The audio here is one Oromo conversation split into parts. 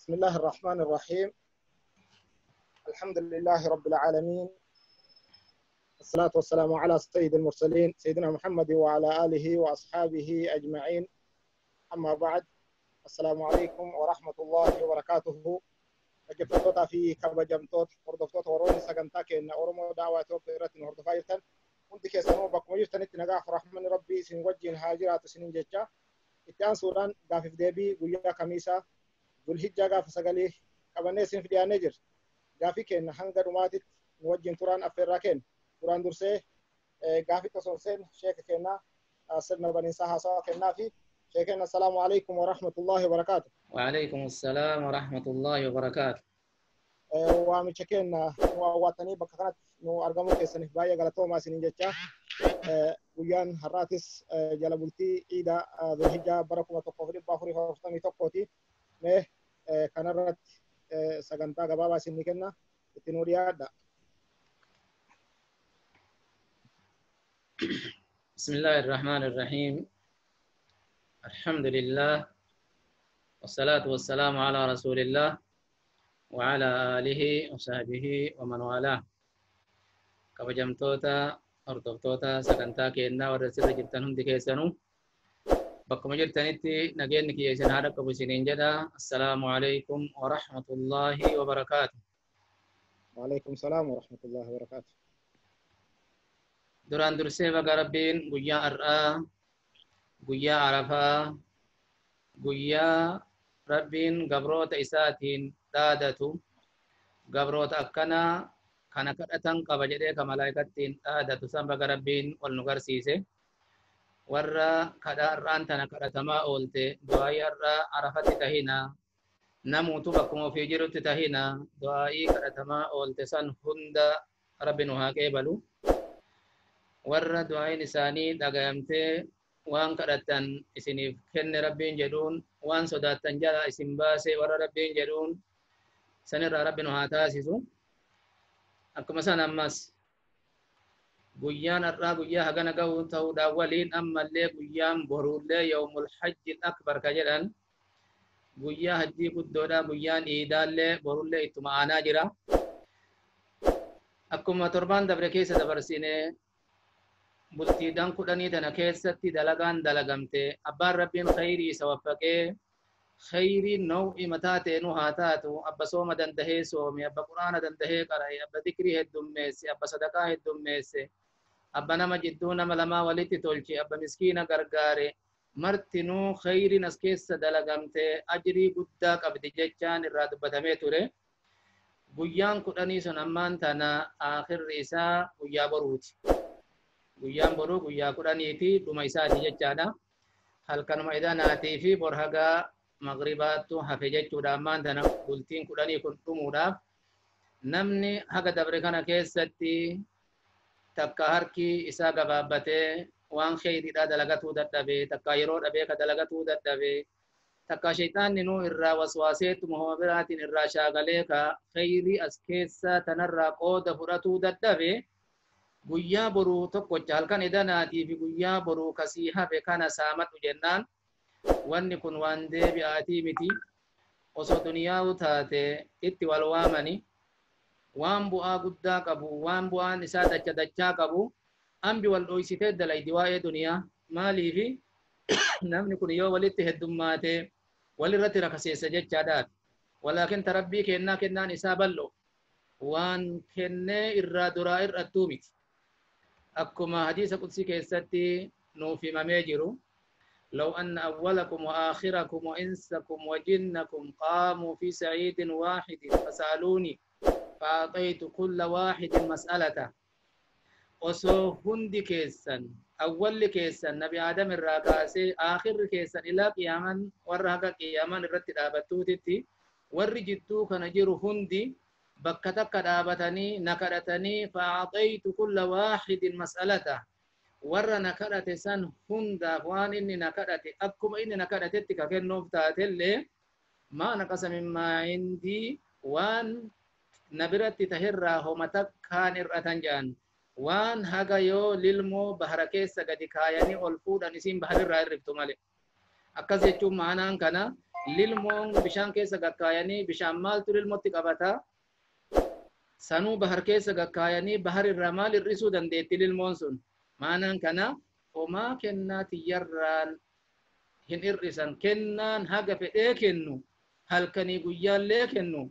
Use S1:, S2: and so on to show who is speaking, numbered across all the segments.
S1: بسم الله الرحمن الرحيم. الحمد لله رب العالمين، الصلاة والسلام على سيد المرسلين سيدنا محمد وعلى آله وأصحابه أجمعين. أما بعد، السلام عليكم ورحمة الله وبركاته. وجفتوتا في كبجمتوت وردفتوت وروني سجنتاك إن أورمو دعوة وقرة وردفايرتن كنت كيسانو بكم يفتن اتنقاف رحمن ربي سنوجين هاجرات سنين جتشا اتيان سودان قافف ديبي قليا كميسا ذو الحجة قاف سقالي قبني سنف ديان نجر قافي كين هنگا دماتت نوجين تران أفراكين تران درسي قافي تصنسين شيخ كينا سرنا بني ساها سوا كينا في شيخنا. السلام عليكم ورحمة الله وبركاته.
S2: وعليكم السلام ورحمة الله وبركاته.
S1: ومشكلنا وطني بكرات نو أرجمو كيسنف بايا غلطو ما سنين جتشا ويان هراتس جلبولتي إيدا ذو الحجة بركوما تقفري بافري فرصتمي تقوتي مه كنرت سجنتا غبابا سنيكنا التنوريا دا.
S2: بسم الله الرحمن الرحيم. الحمد لله والصلاة والسلام على رسول الله وعلى آله وصحبه ومن والاه. كبجمتوتا أردفتوتا سكنتا كينا ورسل جبتنهم دكيسنو بكم جرتنتي نجينك يسن هذا كبسنين جدا. السلام عليكم ورحمة الله وبركاته.
S1: وعليكم السلام ورحمة الله وبركاته.
S2: دران درسي بقى ربين قيا أرآ قيا عرفا قيا ربين قبروت إساتين دادتو قبروت أكنا كان كأتن قبجدي كملايكتين دادتو سنبقى ربين والنقرسيسي warra kadharraan tana kadhatamaa oolte du'aa'ii har'a arafatti tahina namuutu bakkuma ofii jirutti tahina du'aa'ii kadhatamaa oolte san hunda rabbi nu haa qeebalu. Warra du'aa'iin isaanii dhagayamtee waan kadhattan isiniif kenne rabbiin jedhuun waan sodaattan jala isin baase warra rabbiin jedhuun sanirraa rabbi nu haa taasisu. Akkuma san ammas guyyaan har'aa guyyaa hagana ga'u ta'uudhaan waliin ammallee guyyaan boruullee yawmul hajjil akbar ka jedhan guyyaa hajjii guddoodha. Guyyaan iidaallee boruullee ittuma aanaa jira. Akkuma torbaan dabre keessa dabarsine bultiidhaan 10 tana keessatti dalagaan dalagamte abbaan rabbiin khayrii isa waffaqee khayrii naw'i mataa ta'enu haa taatu abba sooma dandahee soome, abba quraana dandahee qara'e, abba dhikrii heddummeesse, abba sadaqaa heddummeesse, abba nama jidduu nama lamaa walitti tolche, abba miskiina gargaare martinuu khayriin as keessa dalagamte ajrii guddaa qabdi jechaan irraa dubbatamee ture. Guyyaan 10 sun ammaan tana aakhirri isaa guyyaa boruuti. Guyyaan boruu guyyaa 10ti dhuma isaati jechaadha. Halkanuma idanaatii fi bor hagaa magribaattu hafe jechuudha. Ammaan tana bultiin 10 kun dhumuudhaaf namni haga dabre kana keessatti takka harki isaa gabaabbatee waan khayriidha dalagatuu dadhabe, takka yeroo dhabee ka dalagatuu dadhabe, takka shayxaanni nuu irraa waswaaseetu muhuma biraatiin irraa shaagalee ka khayrii as keessa tanarraa qooda fudhatuu dadhabe guyyaa boruu tokkocha halkan idanaatii fi guyyaa boruu kasii hafe kana saamadhu jennaan wanni kun waan deebi'aatii miti. Osoo duniyaa taate itti wal waamani waan bu'aa guddaa qabu, waan bu'aan isaa dachaa qabu ambi wal dhoysitee dalaydi waa'ee duniyaa. Maaliifi namni kun yoo walitti heddummaate walirratti rakaseessa jechaadhaaf. Walaakin tarabbii kennaan isaa bal'o waan kennee irraa duraa irrattuu miti. Akkuma hadiisa qudsii keessatti nuuf himamee jiru لو أن أولكم وآخركم وإنسكم وجنكم قاموا في سعيد واحد فسألوني فأعطيت كل واحد مسألته. osoo hundi keessan awwalli keessan nabi aadam irraa kaasee aakhirri keessan ilaa qiyaaman warra haga qiyaaman irratti dhaabattuutitti warri jidduu kana jiru hundi bakka takka dhaabatanii na kadhatanii fa'aaqaytu kulla waaxidin mas'alata warra na kadhate san hundaaf waan inni na kadhate akkuma inni na kadhatetti ka kennuuf taatellee maa naqasa mimmaa indii waan na biratti tahirraa homa takkaan ir'atan jedhan waan haga yoo lilmoo bahara keessa gadi kaayanii ol fuudhan isiin bahararraa irriftu malee. Akkas jechuun maanaan kana lilmoon bishaan keessa gakkaayanii bishaan maaltu lilmotti qabata sanuu bahar keessa gakkaayanii bahar irraa maal hir'isuu dandeetti lilmoon sun maanaan kana homaa kennaa tiyyarraan hin hir'isan kennaan haga fedhee kennu halkanii guyyaallee kennu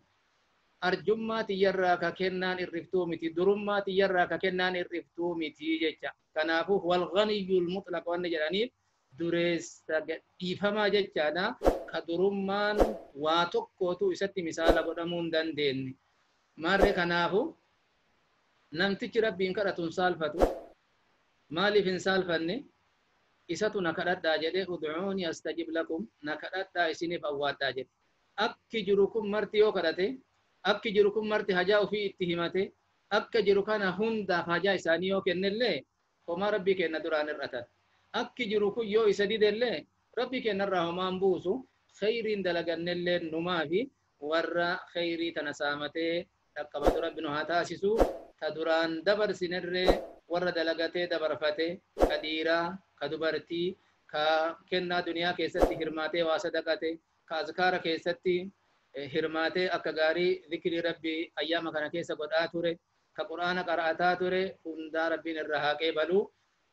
S2: arjummaa tiyyarraa ka kennaan irriftuu miti durummaa tiyyarraa ka kennaan irriftuu miti jecha kanaafuu wal ghaniyyul mutlaq wanni jedhaniif dureessa dhiifamaa jechaadha ka durummaan waa tokkootu isatti misaala godhamuu hin dandeenye maarree kanaafu namtichi rabbiin kadhatun saalfatu maaliif hin saalfanne isatu na kadhadhaa jedhe ud'uuni astajib lakum na kadhadhaa isiniif awwaadhaa jedhe akki jiru kun marti yoo kadhate akki jiru kun marti hajaa ofii itti himate akka jiru kana hundaaf hajaa isaanii yoo kennellee homaa rabbii kenna duraan hir'atan akki jiru kun yoo isa didellee rabbii kennarraa homaan buusu khayriin dalagannellee numaa fi warra khayrii tana saamatee dhaqqabatu rabbi nu haa taasisu ta duraan dabarsinerree warra dalagatee dabarfate ka dhiiraa ka dubartii ka kennaa duniyaa keessatti hirmaatee waa sadaqate ka azkaara keessatti hirmaatee akka gaarii dhikrii rabbii ayyaama kana keessa godhaa ture ka qur'aana qara'ataa ture hundaa rabbiin irra haa qeebalu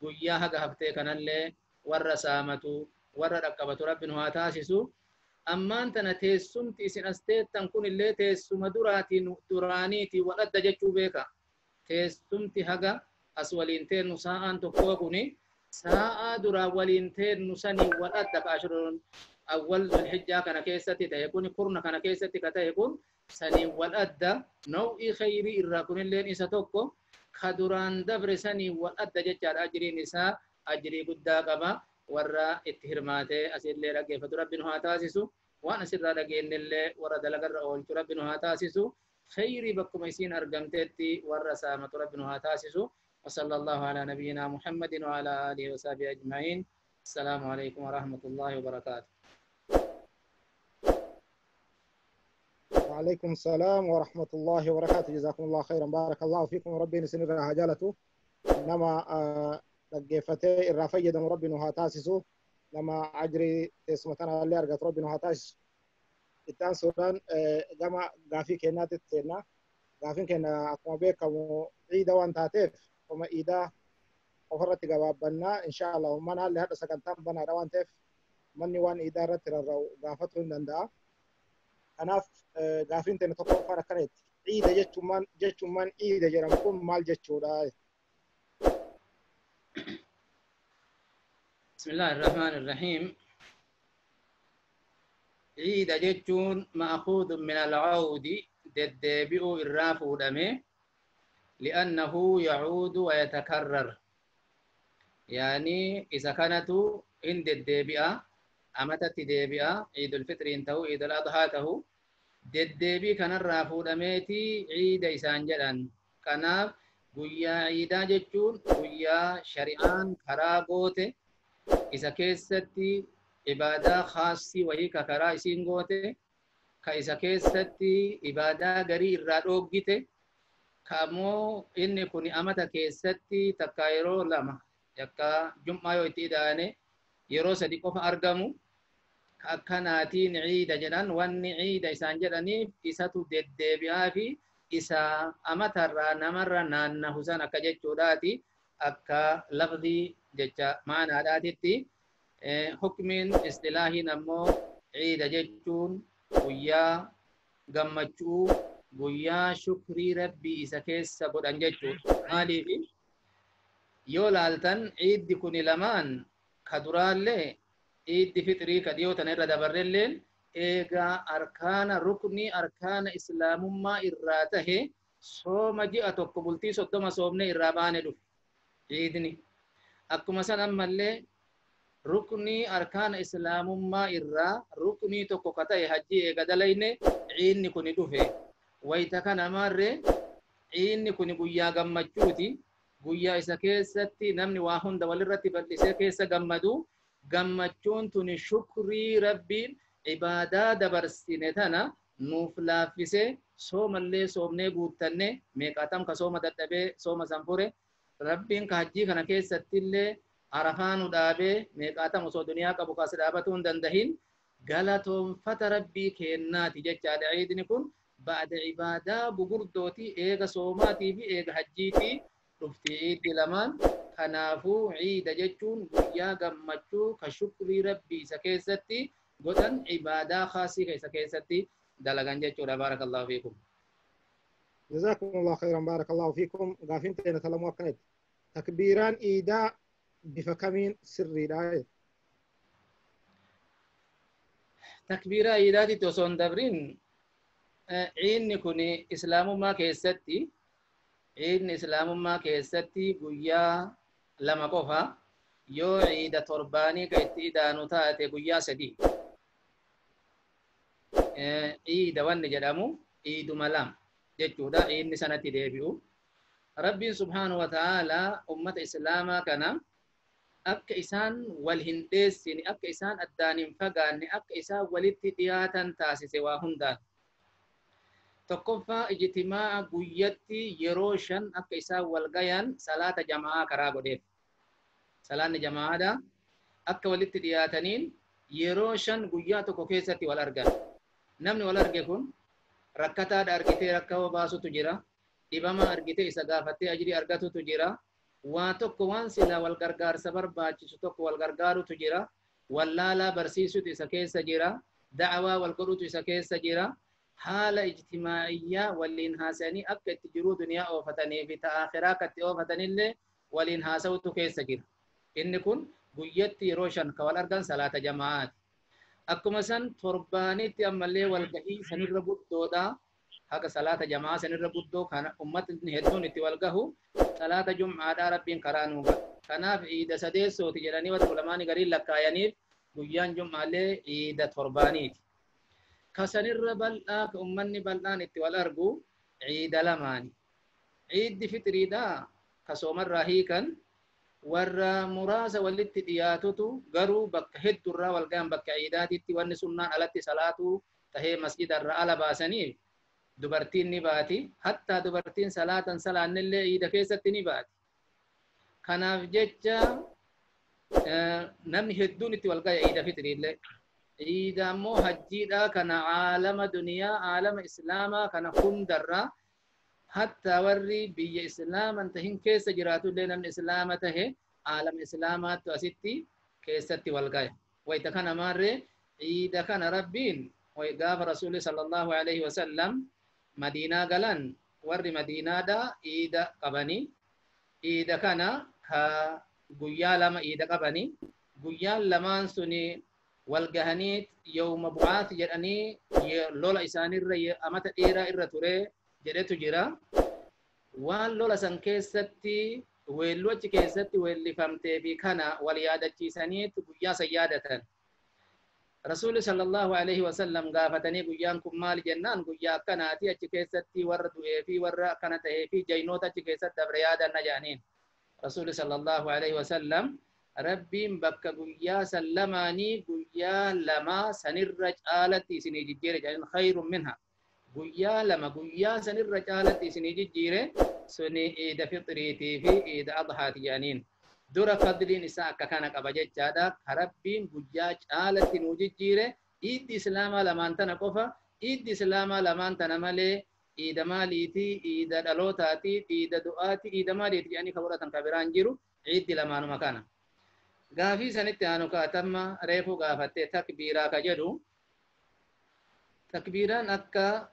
S2: guyyaa haga haftee kanallee warra saamatu warra dhaqqabatu rabbi nu haa taasisu ammaan tana teessumti isin as teettan kun illee teessuma duraaniiti wadhadda jechuu beeka teessumti haga as waliin teennu sa'aan tokkoo kuni sa'aa duraa waliin teennu sanii wadhadda ka ashruun awwal dhulhijjaa kana keessatti ta'e kun kurna kana keessatti ka ta'e kun sanii wadhadda naw'ii khayrii irraa kunilleen isa tokko ka duraan dabre sanii wadhadda jechaadha ajriin isaa ajrii guddaa qaba warra itti hirmaatee asillee dhaggeeffatu rabbi nu haa taasisu waan asirraa dhageenyillee warra dalagarra oolchu rabbi nu haa taasisu khayrii bakkuma isiin argamteetti warra saamatu rabbi nu haa taasisu وصلى الله على نبينا محمد وعلى آله وصحبه أجمعين السلام عليكم ورحمة الله وبركاته
S1: وعليكم السلام ورحمة الله وبركاته جزاكم الله خيرا بارك الله فيكم وربي نسنر هجالته إنما لقيفتي الرافية دم ربي نها تاسسو لما عجري اسمتنا اللي أرقت ربي نها تاسس التان سودان جمع غافي كينات التنا غافي كينا أقوم بك عيدا وان تاتيف وما إيدا وفرت جوابنا إن شاء الله ومن هل هذا سكنتم بنا روان تيف مني وان إدارة الرو غافته نندا أنا غافين تنا تقول فرق كنت عيدا جتشمان عيدا جرمكم مال جتشودا
S2: بسم الله الرحمن الرحيم عيد جتشون مأخوذ من العود ددبئ الرافو دمه لأنه يعود ويتكرر يعني إذا كانت عند الدبئة أمتت دبئة عيد الفطر انتهو عيد الأضحى تهو ددبئ كان الرافو دميتي عيد إسان جلان كان قويا عيدا جتشون قويا شريعان كراغوته إذا كيستي عبادة خاصة وهي ككرا إسين غوته كإذا كيستي عبادة غري الرادوغيته كامو إني كوني أمتا كيستي تكايرو لما يكا جمعة يوتيداني يرو سديقوف أرغمو كأكناتين عيدة جنان واني عيدة إسان جلاني إساتو ددبيا في إسا أمتا را نمر نانا حسان أكا جيچو داتي أكا لفظي جيچا معنى داتي حكمين استلاهي نمو عيدة جيچون ويا غمچو guyyaa shukrii rabbii isa keessa godhan jechuudha. Maaliif yoo laaltan ciiddi kuni lamaan ka duraallee ciiddi fixrii ka dhiyootan irra dabarrelleen eegaa arkaana ruknii arkaana islaamummaa irraa tahe sooma ji'a tokko bultii 30 soomne irraa baane dhufe ciidni. Akkuma san ammallee ruknii arkaana islaamummaa irraa ruknii tokko ka tahe hajjii eega dalayne ciidni kuni dhufe. Wayita kana marre inni kun guyyaa gammachuuti guyyaa isa keessatti namni waa hunda walirratti bal'isee keessa gammadu gammachuun tuni shukrii rabbiin ibaadaa dabarsine tana nuuf laaffisee soomallee soomnee guuttanne meeqaatam ka sooma dadhabee sooma sanfure rabbiin ka hajjii kana keessatti illee arafaanu dhaabee meeqaatam osoo duniyaa qabu kaas dhaabatuu hin dandahin galatoonfata rabbii kennaati jechaadha. Ciidni kun ba'da ibaadaa gugurdootii eega soomaatii fi eega hajjiitii dhufti ciiddi lamaan. Kanaafuu ciida jechuun guyyaa gammachuu ka shukrii rabbii isa keessatti godhan ibaadaa khaasii isa keessatti dalagan jechuudha. Baarakallahu fiikum.
S1: جزاكم الله خيرا بارك الله فيكم. قافين تينا تلموا كنت تكبيران إيداء بفكمين سري داي
S2: تكبيرا إيداتي توسون دبرين عين كوني إسلام ما كيستي عين إسلام ما كيستي قويا لما قفا يو عيد ترباني كيتي دانو تاتي قويا سدي عيد وان جدامو عيد ملام jechuudha. Inni sanatti deebi'u rabbiin subhaanahu wa ta'ala ummata islaamaa kana akka isaan wal hin dheessine, akka isaan addaan hin fagaanne, akka isaan walitti dhiyaatan taasise waa hundaan. Tokkoffaa ijtimaa'a guyyatti yeroo 5 akka isaan wal gayan salaata jama'aa karaa godheef. Salaanni jama'aadha akka walitti dhiyaataniin yeroo 5 guyyaa tokko keessatti wal argan. Namni wal arge kun rakkataadha argitee rakkoo baasutu jira, dhibama argitee isa gaafattee ajrii argatutu jira, waa tokko waan sila wal gargaarsa barbaachisu tokko wal gargaarutu jira, wallaalaa barsiisutu isa keessa jira, da'awaa wal godhutu isa keessa jira. Haala ijtimaa'iyyaa waliin haasa'anii akka itti jiruu duniyaa oofatanii fi ta'aakiraa akka itti oofatanillee waliin haasa'utu keessa jira. Inni kun guyyatti yeroo 5 ka wal argan salaata jamaa'aati. Akkuma san torbaanitti ammallee walgahii sanirra guddoodha. Haga salaata jamaa sanirra guddoo kana ummatni hedduun itti walgahu salaata jum'aadhaa rabbiin karaa nuu godha. Kanaaf iida sadeessooti jedhanii warra ulamaani gariin lakkaayaniif guyyaan jum'aallee iida torbaaniiti. Ka sanirra bal'aa ka ummanni bal'aan itti wal argu iida lamaani. Iiddi fitriidhaa ka soomarraa hiikan warra muraasa walitti dhiyaatutu garuu bakka hedduurraa wal gahan bakka ciidaatitti wanni sunnaan alatti salaatu tahee masjidarra ala baasaniif dubartiin ni baati. Hattaa dubartiin salaatan salaannillee ciida keessatti ni baati. Kanaaf jecha namni hedduun itti wal gaya ciida fitriillee. Ciida ammoo hajjiidha kana aalama duniyaa aalama islaamaa kana hundarraa hatta warri biyya islaaman tahin keessa jiraatullee namni islaama tahe aalama islaamaattu asitti keessatti wal gaya. Wayta kana maarree ciida kana rabbiin gaafa rasuulli sallallahu alaihi wasallam madiinaa galan warri madiinaadha ciida qabanii ciida kana ka guyyaa lama ciida qabanii guyyaan lamaan suni wal gahanii yawma bu'aat jedhanii lola isaanirra amata dheeraa irra ture jedhetu jira. Waan lola san keessatti weelluu achi keessatti weellifamtee fi kana wal yaadachiisaniitu guyyaa san yaadatan. Rasuulli sallallahu alaihi wasallam gaafatanii guyyaan kun maali jennaan guyyaa akkanaati achi keessatti warra du'ee fi warra akkana tahee fi jaynoota achi keessatti dabre yaadanna jedhaniin. Rasuulli sallallahu alaihi wasallam rabbiin bakka guyyaa san lamaanii guyyaa lama sanirra caalatti isinii jijjiire jedhan khayrun minha. Guyyaa lama guyyaa sanirra caalatti isinii jijjiire suni iida fitriitii fi iida adhaati jedhaniin. Dura fadliin isaa akka kana qaba jechaadha. Rabbiin guyyaa caalatti nuu jijjiire iiddi islaamaa lamaan tana qofa. Iiddi islaamaa lamaan tana malee iida maaliiti, iida dhalootaati, iida du'aati, iida maaliiti jedhanii ka fudhatan ka biraan jiru iiddi lamaanuma kana. Gaafii sanitti aanu kaatamma reefuu gaafattee takbiiraa ka jedhu takbiiraan akka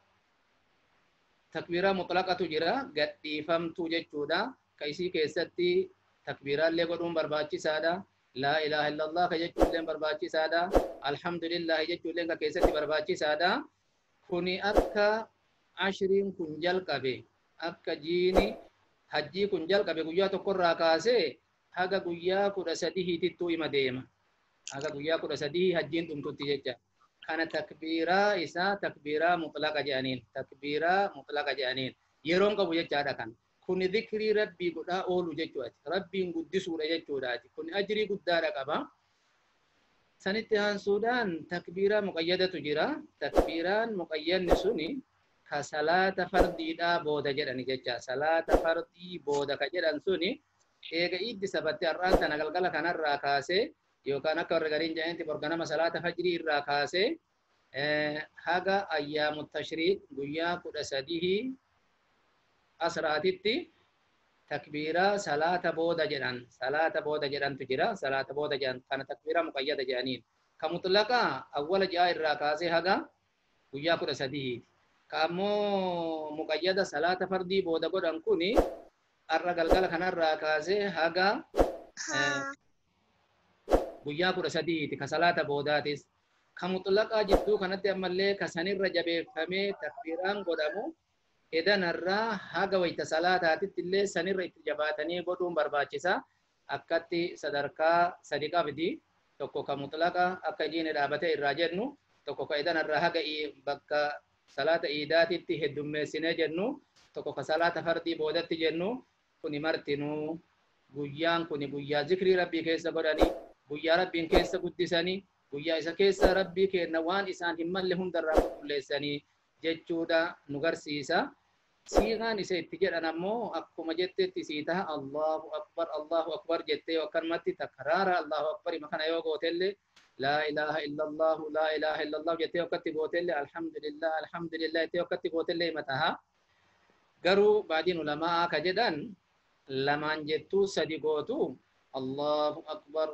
S2: takbiiraa mutlaqatu jira gadhiifamtuu jechuudha. Ka isii keessatti takbiiraallee godhuun barbaachisaadha. Laa ilaaha illallah ka jechuullee barbaachisaadha. Alhamdulillah jechuullee ka keessatti barbaachisaadha. Kuni akka ashriin kun jalqabe akka jiini hajjii kun jalqabe guyyaa tokkorraa kaasee haga guyyaa 13 ima deema. Haga guyyaa 13 hajjiin dhumtutti jecha. Kana takbiiraa isaa takbiiraa mutlaqa jedhaniin. Takbiiraa mutlaqa jedhaniin. Yeroon qabu jechaadha kan. Kuni dhikrii rabbii godhaa oolu jechuudha. Rabbiin guddisuudha jechuudhaati. Kuni ajrii guddaadha qaba. Sanitti aansuudhaan takbiiraa muqayyadatu jira. Takbiiraan muqayyadni suni ka salaata fardiidhaa booda jedhani jecha. Salaata fardii booda ka jedhan suni eega iiddi sabatte har'aan tana galgala kanarraa kaasee yookaan akka warra gariin jedhanitti borganama salaata fajrii irraa kaasee haga ayyaamu tashriiq guyyaa 13 asraatitti takbiira salaata booda jedhan tu jira salaata booda jedhan kana takbiira muqayyada jedhaniin ka mutlaqa awwala ja'a irraa kaasee haga guyyaa 13 ka ammoo muqayyada salaata fardii booda godhan kuni arra galgala kanarraa kaasee haga guyyaa 13 ka salaata boodaatis ka mutlaqa jidduu kanatti ammallee ka sanirra jabeeffamee takbiiraan godhamu edanarraa haga wayta salaataatitti illee sanirra itti jabaatanii godhuun barbaachisa akkatti sadarkaa sadi qabdi tokko ka mutlaqa akka jiine dhaabate irraa jennu tokko ka edanarraa haga bakka salaata iidaatitti heddummeessinee jennu tokko ka salaata fardii boodatti jennu kuni martinuu guyyaan kuni guyyaa zikrii rabbii keessa godhanii guyyaa rabbiin keessa guddisanii guyyaa isa keessa rabbii kenna waan isaan hin malle hundarraa qulqulleessanii jechuudha nu garsiisa. Siiqaan isa itti jedhan ammoo akkuma jettetti sii taha Allahu akbar jettee akkanumatti takraara Allahu akbar makana yoo gootellee laa ilaaha illallah jettee akkatti gootellee alhamdulillah jettee akkatti gootellee mataha. Garuu baadiin ulamaa ka jedhan lamaan jettuu sadi gootu Allahu akbar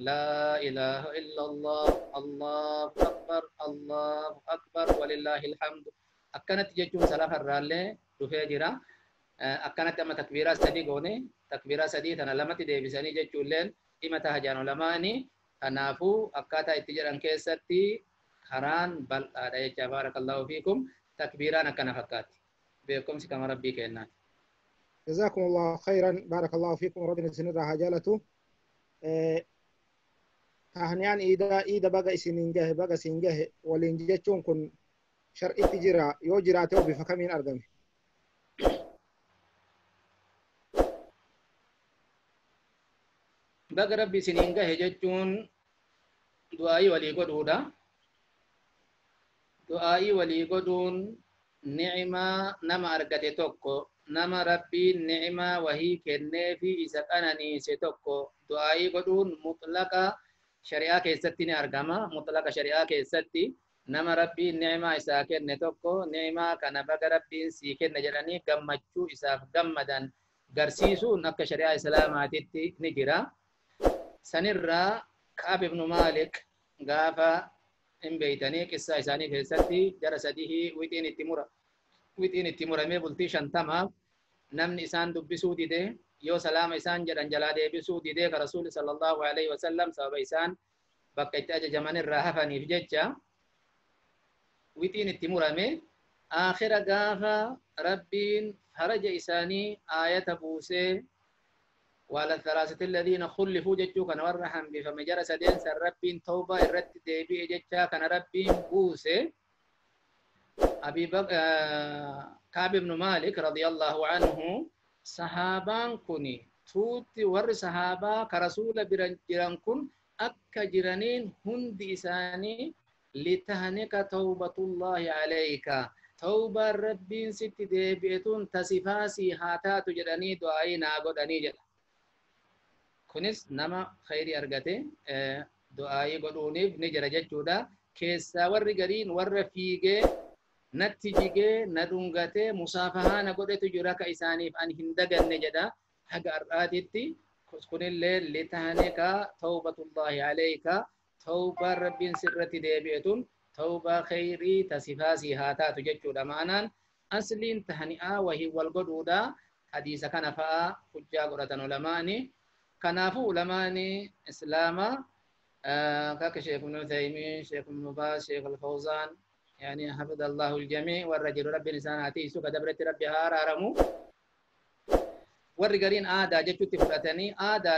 S2: لا إله إلا الله الله أكبر ولله الحمد أكنت جتون سلاف الرالة تفجرا أكنت أما تكبيرات سدي قوني تكبيرات سدي تنا لما تدي بسني جتون لين إما تهجان لماني تنافو أكاتا اتجران كيستي خران بل آداء بارك الله فيكم تكبيران أكنا فكات بكم سكما ربي كينا
S1: جزاكم الله خيرا بارك الله فيكم ربنا سنرى هجالته tahniyaan iida baga isinin gahe baga sin gahe waliin jechuun kun shar'itti jira yoo jiraate oo bifa kamiin argame
S2: baga rabbi isinin gahe jechuun du'aa'ii walii godhuudha du'aa'ii walii godhuun ni'imaa nama argate tokko nama rabbiin ni'imaa wahii kennee fi isa qananiise tokko du'aa'ii godhuun mutlaqa shari'aa keessatti ni argama mutlaqa shari'aa keessatti nama rabbiin ni'imaa isaa kenne tokko ni'imaa kana baga rabbiin sii kenne jedhanii gammachuu isaaf gammadan garsiisuun akka shari'aa islaamaatitti ni jira sanirraa Ka'ab ibn Maalik gaafa hin beeytanii qissaa isaanii keessatti jara sadii wixiin itti muramee bultii 50 namni isaan dubbisuu dide yoo salaama isaan jedhan jalaa deebisuu didee ka rasuuli sallallahu alaihi wasallam sababa isaan bakka itti ajajaman irraa hafaniif jecha wixiin itti murame aakhira gaafa rabbiin faraja isaanii aayata buusee wala thalathati alladhina khullifu jechuu kana warra hambifame jara sadeen san rabbiin tawbaa irratti deebi'e jecha kana rabbiin buuse Ka'ab ibn Malik radiyallahu anhu sahabaan kuni tuutti warri sahabaa ka rasuula biran jiran kun akka jiraniin hundi isaanii litahnika tawbatullahi alayka tawbaan rabbiin sitti deebi'etun tasifaasii haa taatu jedhanii du'aa'ii naa godhanii jedha kunis nama khayrii argate du'aa'ii godhuuniif ni jira jechuudha keessaa warri gariin warra fiigee natti jigee na dhungatee musaafahaa na godhetu jira ka isaaniif ani hin daganne jedha haga har'aatitti kunillee litahnika tawbatullahi alayka tawbaan rabbiin sirratti deebi'etun tawbaa khayrii tasifaasii haa taatu jechuudha ma'anaan asliin tahni'aa wahii wal godhuudha hadiisa kana fa'a hujjaa godhatan ulamaani kanaafuu ulamaani islaamaa kaka Sheekh Ibn Uthaymiin Sheekh Ibn Baaz Sheekh Al-Fawzaan يعني حفظ الله الجميع والرجل رب الإنسان عتيسو كدبرت ربي هارارمو والرجالين آدا جتو تفرتني آدا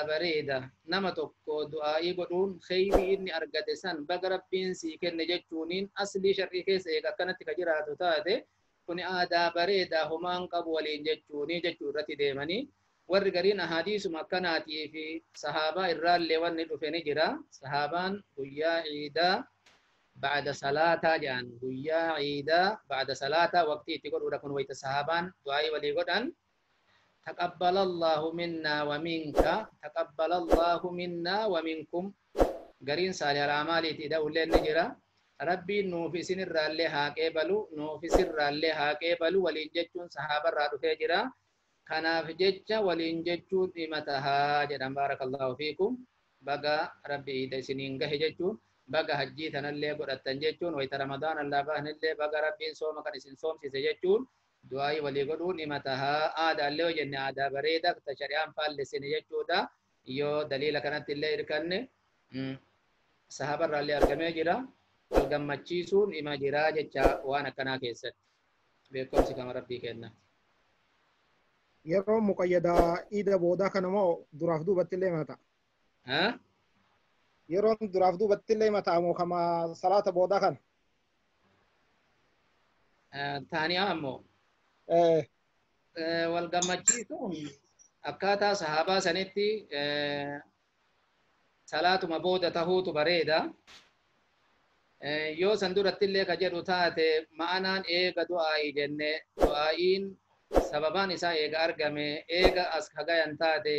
S2: بريدة نما توكو دعائي قدون خيري إني أرقدسان بقرب بينسي كن جتونين أصلي شرقي كيسي كانت كجرات تاتي كوني آدا بريدة همان قبولين جتوني جتورتي ديماني والرجالين أحاديث مكاناتي في صحابة الرال لون الأفني جرا صحابان ويا عيدا بعد صلاة جان ويا عيدا بعد صلاة وقت تقول وركون ويت الصحابان دعاء ولي قدان تقبل الله منا ومنك تقبل الله منا ومنكم قرين صالح الأعمال تدولين نجرا ربي نوفي سن الرالي هاكيبلو نوفي سر الرالي هاكيبلو ولينجتون صحابة رادو فيجرا كان في جتة ولينجتون إمتها جدًا بارك الله فيكم بقى ربي إذا سنين جهجتون بقى حجيتنا اللي قرأتن جتون ويت رمضان الله بهن اللي بقى ربي صوم كان سن صوم سيجتون دعاء ولي قدون إمتها آدا اللي وجن آدا بريدة تشريعان فال لسن جتودا يو دليل كانت اللي إركن صحابة رالي أرقمي جرا والقمتشيسون إما جرا جتشا وانا كنا كيست بيكم سكام ربي كنا
S1: yeroo muqayyadaa iida boodaa kana moo duraaf duubatti illee mata
S2: ها
S1: yeroon duraaf duubatti illee mata moo kama salaata boodaa kana
S2: ثاني أمو
S1: eh
S2: والقمتشيسون أكاتا صحابة سنتي صلاة مبودة تهوت بريدة yoo san duratti illee ka jedhu taate ma'anaan eega du'aa'i jenne du'aa'iin sababaan isaa eega argame eega as hagayan taate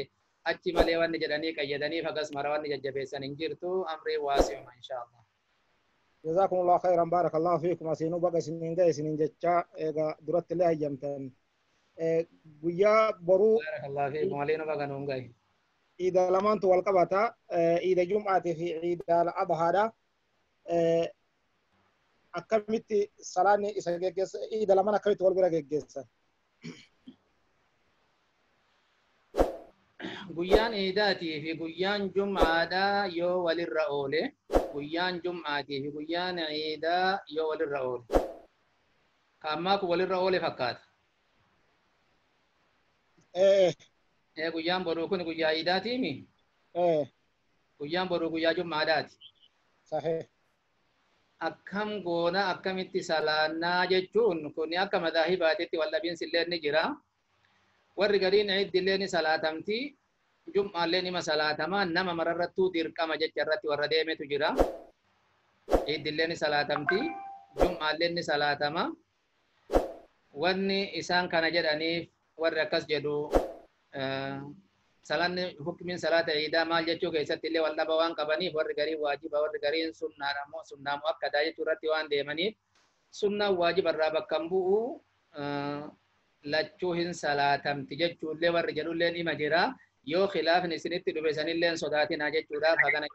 S2: achi malee wanni jedhanii qayyadaniif hagas mara wanni jajjabeessan hin jirtu amrii waasi'uma inshaallah
S1: جزاكم الله خيرا بارك الله فيكم أسينو بقى سنين جاي سنين جتشا درت الله يمتن ويا برو
S2: بارك الله فيكم علينا بقى نونجاي
S1: إذا لما أنتوا والقبطة إذا جمعة في عيد الأضحى هذا أكملت صلاة إسا إذا لما أكملت والبرا جيسا
S2: guyyaan iidaatii fi guyyaan jum'aadhaa yoo walirra oole guyyaan jum'aatii fi guyyaan iidaa yoo walirra oole ka ammaa kun walirra oole fakkaata guyyaan boruu kun guyyaa iidaatiimi guyyaan boruu guyyaa jum'aadhaati
S1: صحيح
S2: akkam goona akkamitti salaannaa jechuun kun akka madaahibaatitti waldhabiinsi illee ni jira warri gariin iidillee ni salaatamti jum'aallee nima salaatamaa nama mararrattuu dirqama jecha irratti warra deemetu jira iidillee ni salaatamti jum'aallee ni salaatama wanni isaan kana jedhaniif warri akkas jedhu salanni hukmiin salaata iidaa maal jechuu keessatti illee wal dhaba waan qabaniif warri garii waajiba warri gariin sunnaadha moo sunnaa mu'akkadaa jechuu irratti waan deemaniif sunnaan waajiba irraa bakka hin bu'u lachuu hin salaatamti jechuullee warri jedhulleen ima jira yoo khilaafni isinitti dhufe sanilleen sodaatinaa jechuudhaaf hagana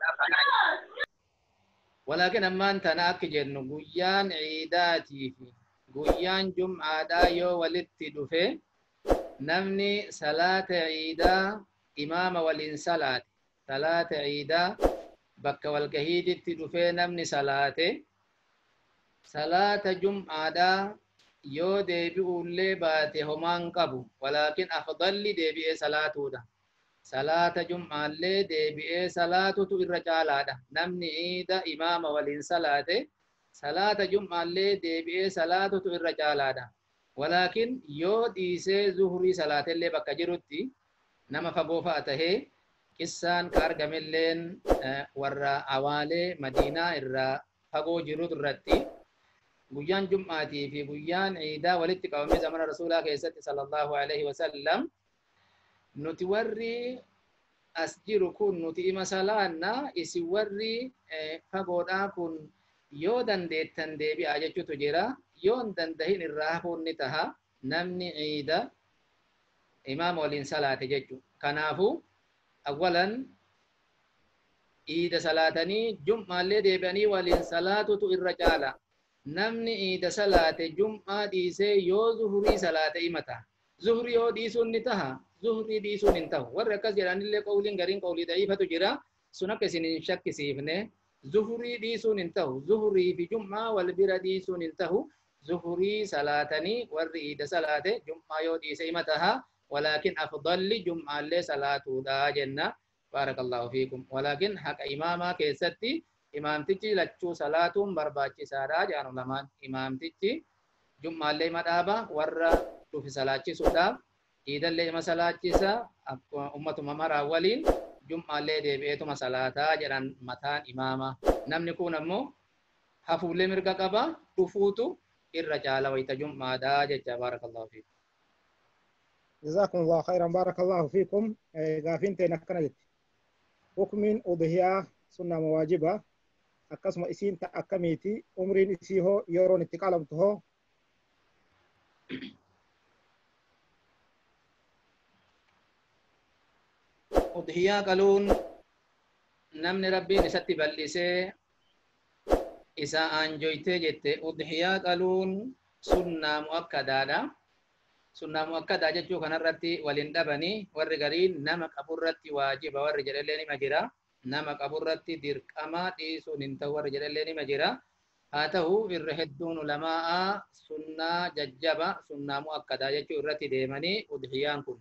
S2: walaakin ammaan tana akki jennu guyyaan iidaatii fi guyyaan jum'aadhaa yoo walitti dhufe namni salaata iidaa imaama waliin salaate salaata iidaa bakka walgahiiditti dhufee namni salaate salaata jum'aadhaa yoo deebi'ullee baate homaan qabu walaakin afdalli deebi'ee salaatuudha salaata jum'aallee deebi'ee salaatutu irra caalaadha namni iida imaama waliin salaate salaata jum'aallee deebi'ee salaatutu irra caalaadha walaakin yoo dhiisee zuhurii salaateillee bakka jirutti nama fagoo fa'a tahee qissaan ka argamelleen warra awaalee madiinaa irraa fagoo jiru irratti guyyaan jum'aatii fi guyyaan iidaa walitti qabamee zamana rasuulaa keessatti sallallahu alaihi wasallam nuti warri as jiru kun nuti ima salaanna isin warri fagoodhaa kun yoo dandeettan deebi'aa jechuutu jira yoo hin dandahin irraa hafuun ni taha namni iida imaama waliin salaate jechu kanaafu awwalan iida salaatanii jum'aallee deebi'anii waliin salaatutu irra caala namni iida salaate jum'aa dhiisee yoo zuhurii salaate imata zuhurii yoo dhiisuun ni taha zuhurii dhiisuun hin tahu warri akkas jedhanillee qawliin gariin qawlii da'iifatu jira sun akka isin hin shakkisiifne zuhurii dhiisuun hin tahu zuhurii fi jum'aa wal bira dhiisuun hin tahu zuhurii salaatanii warri iida salaate jum'aa yoo dhiise imataha ولكن أفضل جمعة اللي صلاة دا جنة بارك الله فيكم ولكن حق إماما كيستي إمام تجي لچو صلاة برباچي سارا جانو لمان إمام تجي جمعة اللي مدابا ورّا في صلاة سودا إذا اللي ما صلاة سا أمة ممر أولين جمعة اللي دي بيتو ما صلاة جران متان إماما نم نكون أمو حفو اللي مرقا قبا تفوتو الرجال ويتا جمعة دا جتا بارك الله فيكم
S1: جزاكم الله خيرا بارك الله فيكم. قافين تنكنا حكم أضحية سنة مواجبة أقسم إسين تأكميتي عمرين إسيه يورون اتقالمته.
S2: أضحية قالون نمني ربي نساتي بلسي إسا أنجويته جت أضحية قالون سنة مؤكدة سنة مؤكدة جتشو كان الرتي ولندبني ورقرين نمك أبو الرتي واجب ورجل اللي مجرى نمك أبو الرتي ديرك أما ديسو ننتو ورجل اللي مجرى هاته الرهدون لماء سنة ججبة سنة مؤكدة جتشو الرتي ديمني أضحيان كن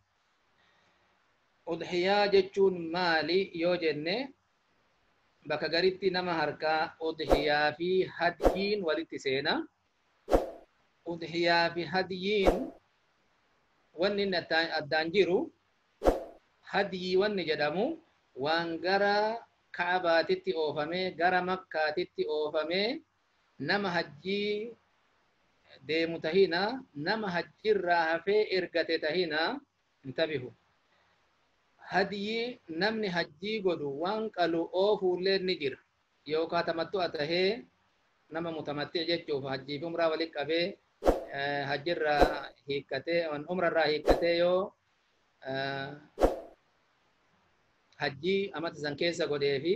S2: أضحية جتشون مالي يوجنة بكا غريتي نما هركا أضحية في هديين ولتسينا أضحية في هديين wanni addaan jiru hadii wanni jedhamu waan gara ka'abaatitti oofamee gara makkaatitti oofamee nama hajjii deemu tahina nama hajjiirraa hafee ergate tahina intabihu hadii namni hajjii godhu waan qalu oofuullee ni jira yookaan tamattu'a tahee nama mutamatti jechuuf hajjii fi umraa walitti qabee hajjirra hiikkatee umrarraa hiikkatee yoo hajjii amata san keessa godhee fi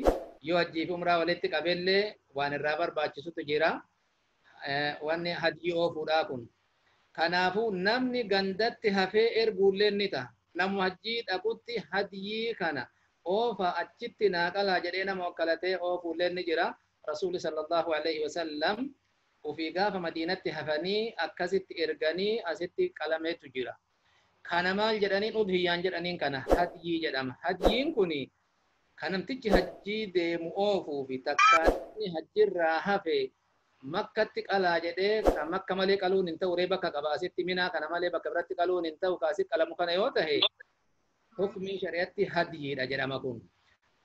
S2: yoo hajjii fi umraa walitti qabellee waan irraa barbaachisutu jira wanni hajjii oofuudhaa kun. Kanaafuu namni gandatti hafee erguullee ni ta'a. Namu hajjii dhaqutti hajjii kana oofa achitti naaqalaa jedhee nama wakkalatee oofuullee ni jira. Rasuulli sallallahu alaihi wasallam وفي غافة مدينة هفني أكست إرغاني أستي قلمت جرا كان مال جرانين أضحيان جرانين كان هدي جرام هديين كوني كانم تجي هدي دي مؤوفو في تكاتني هدي راها في مكة تقالا جده مكة مالي قالون انتو ريبك قباسي منا كان مالي بكبرت قالون انتو كاسي قلمو كان يوته حكمي شريعتي هدي جرام كون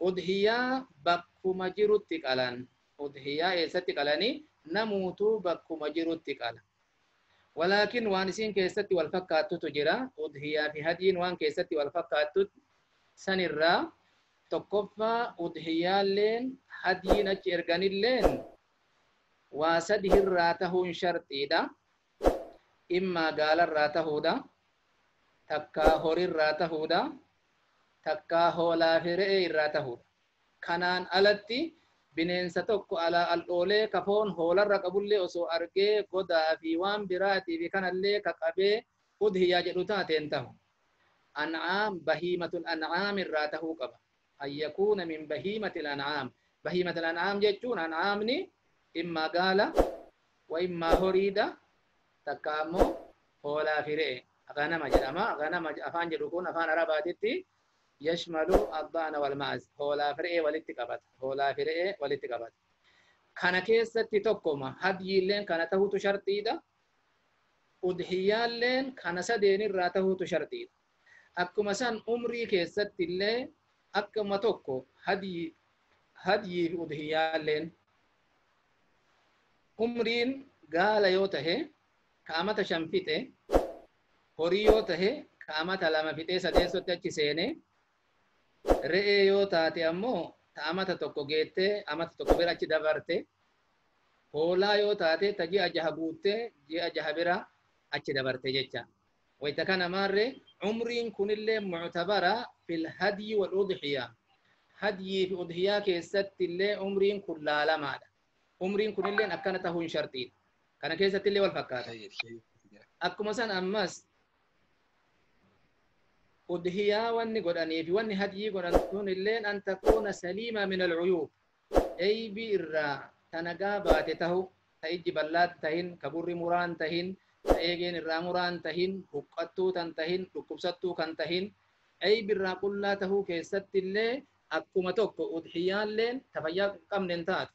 S2: أضحيا بكو مجرد تقالان أضحيا إيسا تقالاني namuutu bakkuma jirutti qala walakin waan isin keessatti wal fakkaattutu jira udhiyaa fi hadiin waan keessatti wal fakkaattu sanirraa tokkoffaa udhiyaalleen hadiin achi erganilleen waa sadihirraa tahuun sharxiidha immaa gaalarraa tahuudha takkaa horirraa tahuudha takkaa hoolaa fi re'ee irraa tahuudha kanaan alatti bineensa tokko ala al'oolee kafoon hoolarra qabullee osoo argee godaa fi waan biraatii fi kanallee kaqabee udhiyaa jedhu taateen tahu an'aam bahiimatul an'aam irraa tahuu qaba an yakuuna min bahiimatil an'aam bahiimatul an'aam jechuun an'aamni immaa gaala wa immaa horiidha takka ammoo hoolaa fi re'e ganama jedhama ganama afaan jedhu kun afaan arabaatitti يشمل الضأن والمعز هولا فرئ والاتقابات هولا فرئ والاتقابات كان كيسة تتوكما هدي لين كان تهوت شرطيدا udhiyaan leen kana sadeen irraa tahuutu shartiidha. Akkuma san umrii keessatti illee akkuma tokko hadii fi udhiyaan leen umriin gaala yoo tahe kaamata shan fixe horii yoo tahe kaamata lama fixee sadeessotti achi seene re'ee yoo taate ammoo taamata tokko geettee amata tokko bira achi dabarte hoolaa yoo taate ta ji'a jaha guuttee ji'a jaha bira achi dabarte jecha wayta kana maarre umriin kunillee mu'tabara fil hadyi wal udhiya hadyi fi udhiya keessatti illee umriin kun laalamaadha. Umriin kunillee akkana tahuun shartii kana keessatti illee wal fakkaata. Akkuma san ammas udhiyaa wanni godhanii fi wanni hadyi godhan kunillee an takuuna saliima min al-uyub aybi irraa tanagaa baate tahu ta ijji ballaat tahin kaburri muraan tahin ta eegeen irraa muraan tahin huqqattuu tan tahin dhukkubsattuu kan tahin aybi irraa qullaa tahuu keessatti illee akkuma tokko udhiyaalleen tafayyaa qabne hin taatu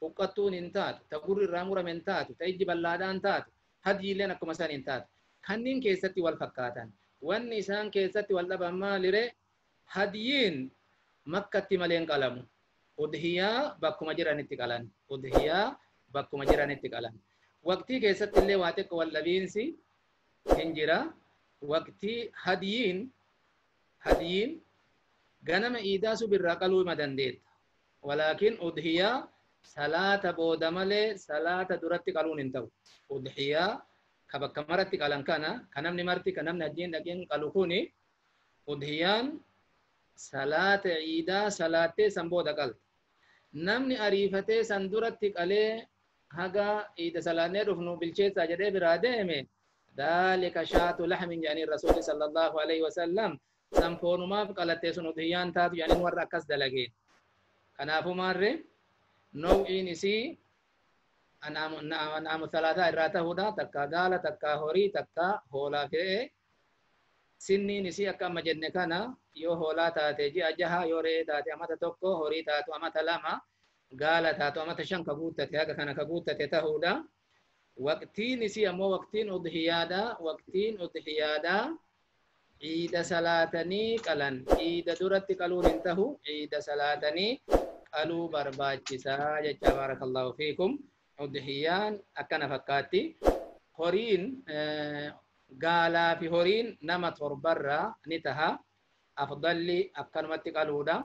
S2: huqqattuun hin taatu ta gurri irraa murame hin taatu ta ijji ballaadhaan taatu hadyiilleen akkuma san hin taatu kanniin keessatti wal fakkaatan wanni isaan keessatti wal dhaban maalire hadyiin makkatti maleen qalamu udhiyaa bakkuma jiranitti qalan udhiyaa bakkuma jiranitti qalan waqtii keessatti illee waa xiqqoo wal dhabiinsi hin jira waqtii hadiyin ganama iidaa subirraa qaluu hima dandeetta. Walaakin udhiyaa salaata booda malee salaata duratti qaluun hin ta'u. Udhiyaa ka bakka maratti qalan kana ka namni marti ka namni hajjiin dhaqeen qalu kuni udhiyaan salaata iidaa salaattee san booda qalta. Namni ariifatee san duratti qalee haga iida salaannee dhufnu bilcheessaa jedhee biraa deeme daalika shaatu laxmin jedhanii rasuuli sallallahu alaihi wasallam san foonumaaf qalattee sun udhiyaan taatu jedhanii warra akkas dalageen. Kanaafuu maarree naw'iin isii an'aamu salaataa irraa ta'uudha. Takka gaala, takka horii, takka hoolaa fe'ee sinniin isii akka amma jenne kana yoo hoolaa taate ji'a jaha, yoo re'ee taate amata tokko, horii taatu amata lama, gaala taatu amata shan ka guuttate haga kana ka guuttate ta'uudha. Waqtiin isii ammoo waqtiin udhiyaadha. Waqtiin udhiyaadha ciida salaatanii qalan. Ciida duratti qaluun hin tahu. Ciida salaatanii qaluu barbaachisaa jecha. Baarakallahu fiikum. Udhiyaan akkana fakkaatti. Horiin gaalaa fi horiin nama torbarraa ni taha. Afdalli akkanumatti qaluudha.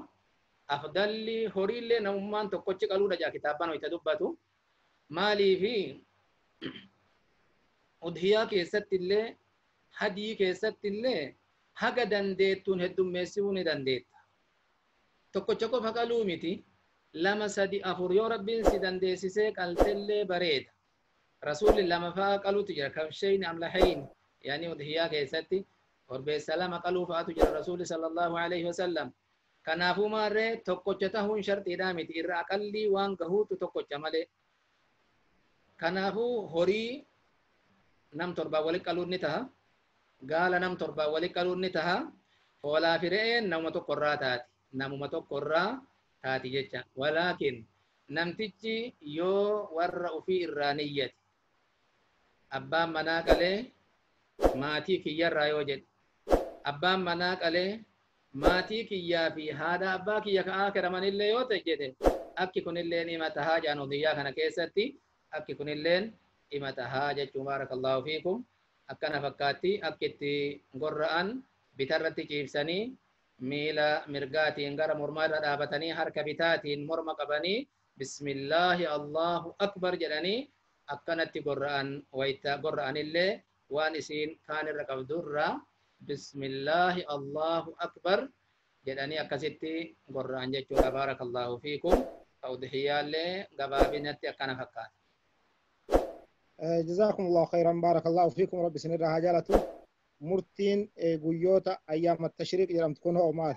S2: Afdalli horiillee namummaan tokkochi qaluudha jaa kitaabaan hoyta dubbatu. Maaliifi udhiyaa keessatti illee hadii keessatti illee haga dandeettuun heddummeessuu ni dandeetta. Tokkocha qofa qaluu miti. Lama sadi afur yoo rabbiin si dandeessisee qaltellee bareeda. Rasuulli lama faa qaluutu jira. Kabshayni amlahayn yaani udhiyaa keessatti korbeessa lama qaluu fa'aatu jira rasuulli sallallahu alaihi wasallam. Kanaafuu maarree tokkocha tahuun sharxiidhaa miti. Irra aqallii waan gahuutu tokkocha malee. Kanaafuu horii nam torbaa walitti qaluun ni taha. Gaala nam torbaa walitti qaluun ni taha. Hoolaa fi re'een namuma tokkorraa taati. Namuma tokkorraa taati jecha. Walaakin namtichi yoo warra ufii irraa niyyate abbaan manaa qalee maatii kiyyarraa yoo jedhe, abbaan manaa qalee maatii kiyyaa fi haadha abbaa kiyya ka'aa kiramanillee yoo ta'e jedhe, akki kunilleen hima tahaa jedhan udhiyyaa kana keessatti. Akki kunilleen hima tahaa jechuun baarakallahu fiikum. Akkana fakkaatti akkitti gorra'an bitarratti ciibsanii miila mirgaatiin gara mormaa irra dhaabatanii harka bitaatiin morma qabanii bismillaahi allahu akbar jedhanii akkanatti gorra'an. Wayita gorra'anillee waan isiin kaan irra qabdurraa bismillaahi allahu akbar jedhanii akkasitti gorra'an jechuudha. Baarakallahu fiikum. Udhiyyaallee gabaabinatti akkana fakkaata.
S1: جزاكم الله خيرا. بارك الله فيكم. ربي سنرها جالته مرتين قيوتا أيام التشريق جرام تكون هو مال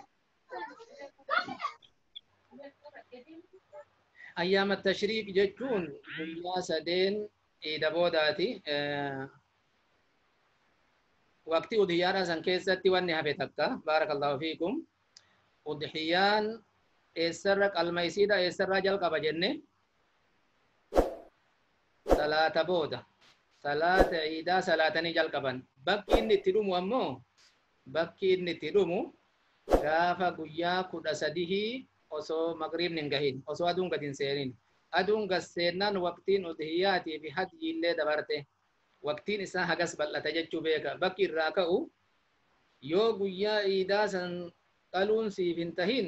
S2: أيام التشريق جتون قيا سدين إذا بوداتي وقت أضحيانا سنكيستي وانها بتكا. بارك الله فيكم. أضحيان إسرق الميسيدة إسرق جلق بجنة salaata booda salaata ciidaa salaatanii jalqaban. Bakki inni itti dhumu ammoo bakki inni itti dhumu gaafa guyyaa 13 osoo magriibni hin gahin, osoo aduun gad hin seenin. Aduun gad seennaan waqtiin udhiyyaatii fi hajjiillee dabarte. Waqtiin isaa hagas bal'ata jechuu beeka. Bakki irraa ka'u yoo guyyaa ciidaa san qaluun siif hin tahin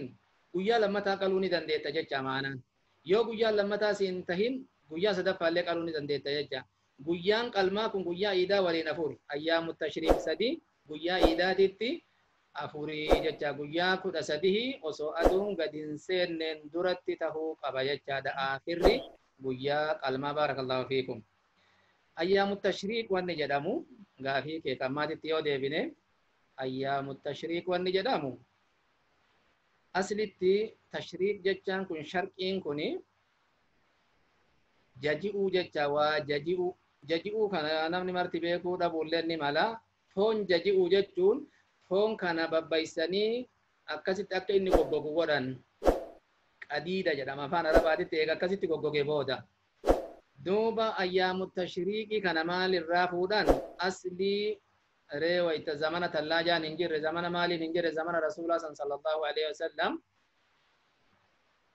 S2: guyyaa lammataa qaluu ni dandeetta jecha maanaan. Yoo guyyaa lammataa si hin tahin guyyaa sadaffaallee qaluu ni dandeetta jecha. Guyyaan qalmaa kun guyyaa iidaa waliin afuri. Ayyaamu tashriiq sadii guyyaa iidaatitti afurii jecha. Guyyaa 13 osoo aduun gad hin seenneen duratti tahuu qaba jechaadha. Akhirri guyyaa qalmaa. Baarakallahu fiikum. Ayyaamu tashriiq wanni jedhamu gaafii kee qammaatitti yoo deebine ayyaamu tashriiq wanni jedhamu aslitti tashriiq jechaan kun sharqiin kuni jaji'uu jecha. Waa jaji'uu kana namni marti beekuu dhabuullee ni mala. Foon jaji'uu jechuun foon kana babbaysanii akkasitti akka inni goggogu godhan qadiida jedhama afaan arabaatitti. Eega akkasitti goggogee booda duuba ayyaamu tashriiqii kana maal irraa fuudhan? Aslii reewa itti zamana tallaajaan hin jirre, zamana maaliin hin jirre, zamana rasuulaa sallallahu alaihi wasallam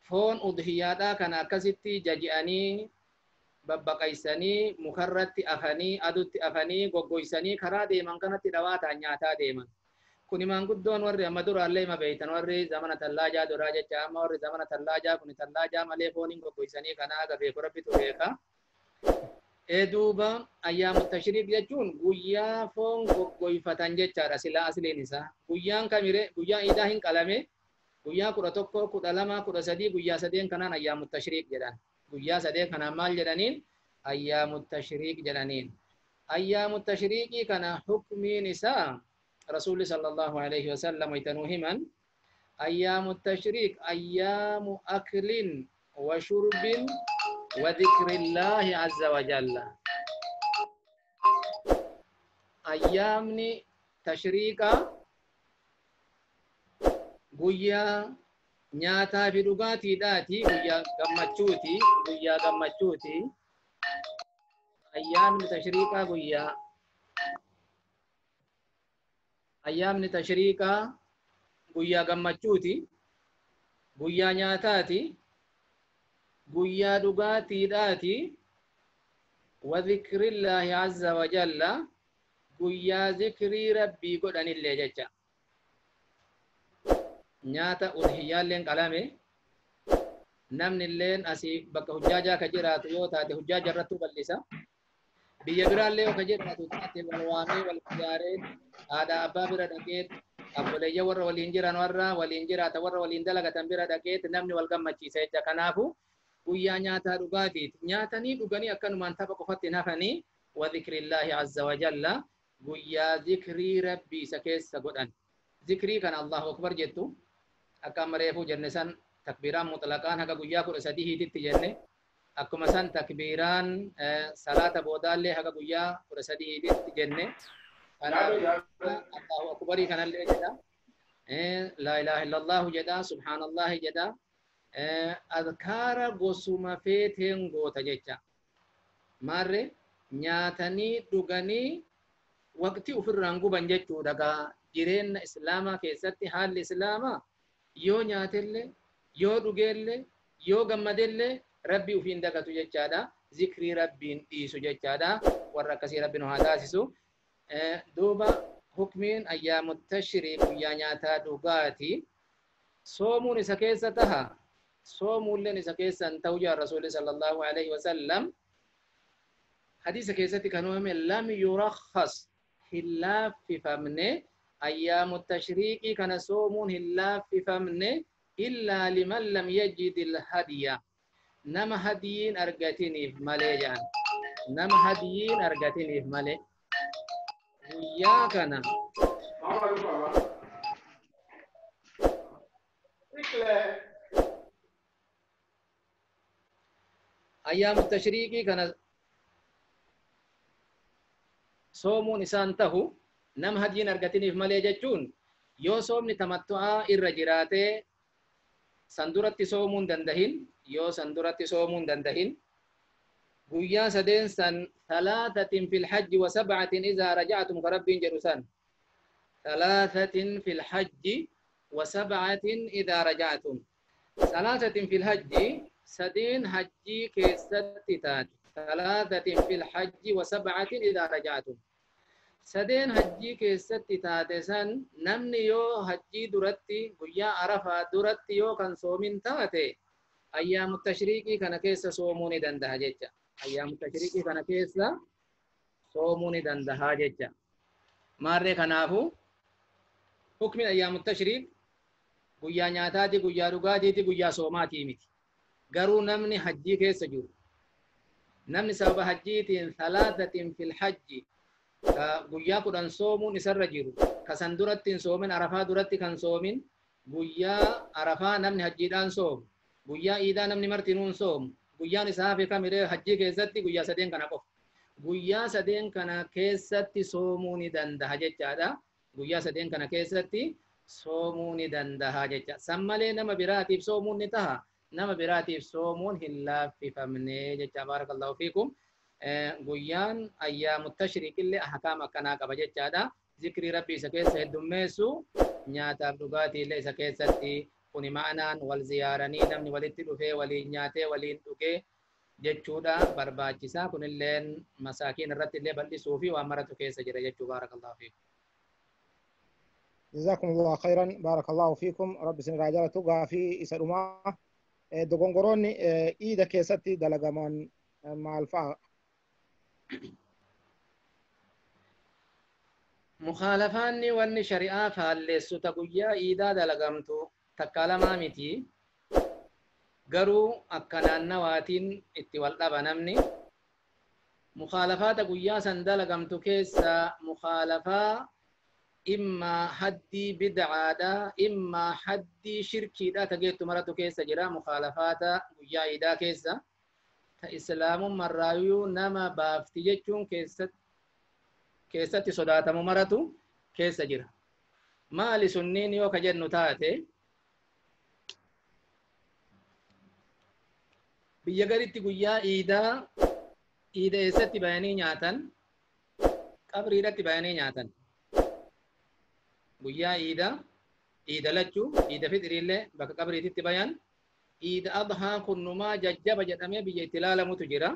S2: foon udhiyyaadhaa kana akkasitti jaji'anii babbaqaysanii mukarratti afanii adutti afanii goggoysanii karaa deeman kanatti dhawaataan nyaataa deeman. Kuni maanguddoon warri amma duraallee ima beeytan warri zamana tallaajaa duraa jecha amma warri zamana tallaajaa kuni tallaajaa malee fooniin goggoysanii kanaa agabeeku rabbitu beeka. Duuba ayyaamu tashriiq jechuun guyyaa foon goggoyfatan jechaadha silaa asliin isaa. Guyyaan kamire guyyaan iidaa hin qalame guyyaa 11, 12, 13 guyyaa sadeen kanaan ayyaamu tashriiq jedhan. Guyyaa sadeen kanaan maal jedhaniin? Ayyaamu tashriiq jedhaniin. Ayyaamu tashriiqii kana hukmiin isaa Rasuulli sallallahu alayhi wa sallam itanuu himan ayyaamu tashriiq ayyaamu aklin wa shurbin wa dhikrillahi azza wa jalla. Ayyaamni tashriiqa guyyaa nyaataa fi dhugaatiidhaati, guyyaa gammachuuti. Ayyaamni tashriiqaa guyyaa gammachuuti, guyyaa nyaataati, guyyaa dhugaatiidhaati, wa dhikrillaahi azza wa jalla guyyaa zikrii rabbii godhanillee jecha. Nyaata udhiyyaalleen qalame namni illeen asii bakka hujjaajaa ka jiraatu yoo taate hujjaaja irrattu bal'isa. Biyya biraallee yoo ka jiraatu taate wal waamee wal ijaaree haadha abbaa bira dhaqeet abboleeyya warra waliin jiran warra waliin jiraata warra waliin dalagatan bira dhaqeet namni wal gammachiisa jecha. Kanaafu guyyaa nyaataa dhugaatiiti. Nyaatanii dhuganii akkanumaan tapha qofatti nafanii wa dhikrillaahi azza wa jalla guyyaa zikrii rabbii isa keessa godhan. Zikrii kana Allahu akbar jettu akka amma reefuu jenne san takbiiraan mutlaqaan haga guyyaa 13 hiititti jenne akkuma san takbiiraan salaata boodaallee haga guyyaa 13 hiititti jenne. Allahu akbarii kanallee jedha. La ilaha illallahu jedha, subhaanallahi jedha. Adkaara gosuma feeteen goota jecha. Maarre nyaatanii dhuganii waqtii ofirraan guban jechuudha. Gaa jireenya islaamaa keessatti haalli islaamaa yoo nyaatellee yoo dhugeellee yoo gammadellee rabbii ufiin dagatu jechaadha. Zikrii rabbiin dhiisu jechaadha. Warra akkasii rabbiin haa taasisu. Duuba hukmiin ayyaamu tashriiq guyyaa nyaataa dhugaati. Soomuun isa keessa taha. Soomuulleen isa keessa hin ta'u jaa Rasuulli sallallahu alaihi wa sallam hadiisa keessatti kan uumame lam yurakhas hin laaffifamne ayyaamu tashriiqii kana soomuun hin laaffifamne illaa liman lam yajidil hadiya nama hadiyiin argatiniif malee jedhan. Nama hadiyiin argatiniif malee guyyaa kana ayyaamu tashriiqii kana soomuun isaan tahu nama hadiyiin argatiniif malee jechuun yoo soomni tamattu'aa irra jiraatee san duratti soomuun dandahin, yoo san duratti soomuun dandahin guyyaa sadeen san thalathatin fil hajji wa sab'atin idhaa raja'atum ka rabbiin jedhu san thalathatin fil hajji wa sab'atin idhaa raja'atum. Thalathatin fil hajji sadeen hajjii keessatti taate. Thalathatin fil hajji wa sab'atin idhaa raja'atum. Sadeen hajjii keessatti taate san namni yoo hajjii duratti guyyaa arafaa duratti yoo kan soomin taate ayyaamu tashriiqii kana keessa soomuu ni danda'a jecha. Ayyaamu tashriiqii kana keessa soomuu ni danda'a jecha. Maarree kanaafu hukmiin ayyaamu tashriiq guyyaa nyaataati, guyyaa dhugaatiiti, guyyaa soomaatii miti. Garuu namni hajjii keessa jiru namni sababa hajjiitiin thalathatin fil hajji guyyaa 10 soomuun isarra jiru kasan duratti hin soomin arafaa duratti kan soomin guyyaa arafaa namni hajjiidhaan soomu guyyaa iidaa namni martinuun soomu guyyaan isaa hafe kamiree hajjii keessatti guyyaa sadeen kana qofa. Guyyaa sadeen kana keessatti soomuu ni danda'a jechaadha. Guyyaa sadeen kana keessatti soomuu ni danda'a jecha. San malee nama biraatiif soomuun ni taha. Nama biraatiif soomuun hin laaffifamne jecha. Baarakallahu fiikum. Guyyaan ayyaamu tashriiqillee ahkaam akkanaa qaba jechaadha. Zikrii rabbii isa keessa heddummeessu nyaataaf dhugaatiillee isa keessatti kuni ma'anaan wal ziyaaranii namni walitti dhufee waliin nyaatee waliin dhugee jechuudha barbaachisaa kunilleen masaakiin irratti illee bal'isuu fi waan maratu keessa jira jechuu baarakallahu fiikum.
S1: جزاكم الله خيرا بارك الله فيكم رب سن راجعة توقع في إسرما دغونغورون إيدا كيستي دلغمان مع الفا
S2: مخالفاني واني شريعة فالليسو تقويا إيدا دلغمتو تكالما ميتي garuu akkanaan nawaatiin itti wal dhaba namni mukhaalafaata guyyaa san dalagamtu keessa mukhaalafaa imma haddii bid'aadha imma haddii shirkiidha tageettu maratu keessa jira mukhaalafaata guyyaa iidaa keessa ta islaamummarraayyuu nama baafti jechuun keessatti sodaatamu maratu keessa jira maali sunniin yoo ka jennu taate biyya garitti guyyaa iidaa eessatti bayanii nyaatan qabriidhatti bayanii nyaatan guyyaa iida lachuu iida fixiriillee bakka qabriititti bayan iida adhaa kunnumaa jajjaba jedhamee biyya itti ilaalamutu jira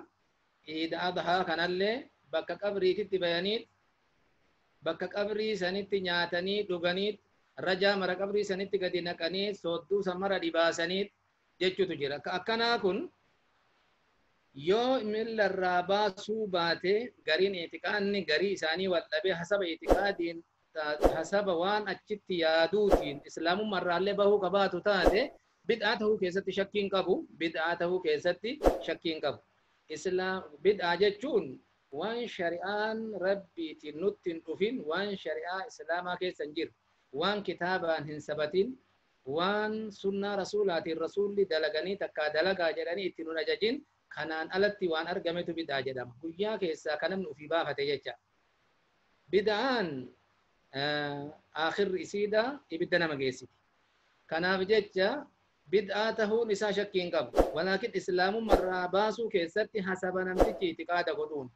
S2: iida adhaa kanallee bakka qabriititti bayanii bakka qabrii sanitti nyaatanii dhuganiit rajaa mara qabrii sanitti gadi naqanii soodduu san mara dhibaasanii jechuutu jira akkanaa kun yoo millarraa baasuu baate gariin itiqaanni garii isaanii wal dhabee hasaba itiqaadiin hasaba waan achitti yaaduutiin islaamummarraallee bahuu qabaatu taate bid'aa tahuu keessatti shakkiin qabu bid'aa tahuu keessatti shakkiin qabu bid'aa jechuun waan shari'aan rabbiitiin nutti hin dhufin waan shari'aa islaamaa keessa hin jiru waan kitaabaan hin sabatin waan sunnaa rasuulaatiin rasuulli dalaganii takkaa dalagaa jedhanii itti nun ajajin kanaan alatti waan argametu bid'aa jedhama guyyaa keessaa kan namni ofii baafate jecha bid'aan akhirri isiidha ibidda nama geessiti kanaaf jecha bid'aa tahuun isaa shakkiin qabu walaakin islaamummarraa baasuu keessatti hasaba namtichi itiqaada godhuun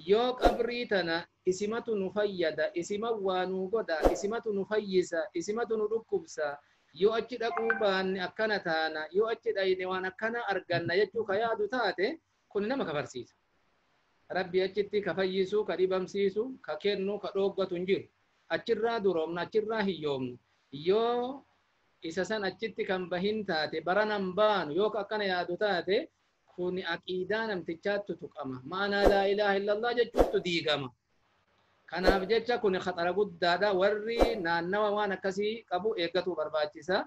S2: yoo qabrii tana isimatu nu fayyada isima waa nu godha isimatu nu fayyisa isimatu nu dhukkubsa yoo achi dhaquu baanne akkana taana yoo achi dhayne waan akkana arganna jechuu ka yaadu taate kun nama kafarsiisa rabbi achitti ka fayyisu ka dhibamsiisu ka kennu ka dhooggatu hin jiru achirraa duroomna achirraa hiyyoomnu yoo isa san achitti kan bahin taate baranan baanu yoo ka akkana yaadu taate kun aqiidaa namtichaattu tuqama ma'anaa laa ilaaha illallah jechuuttu diigama kanaaf jecha kun khatara guddaadha warri naannawa waan akkasii qabu eeggatu barbaachisa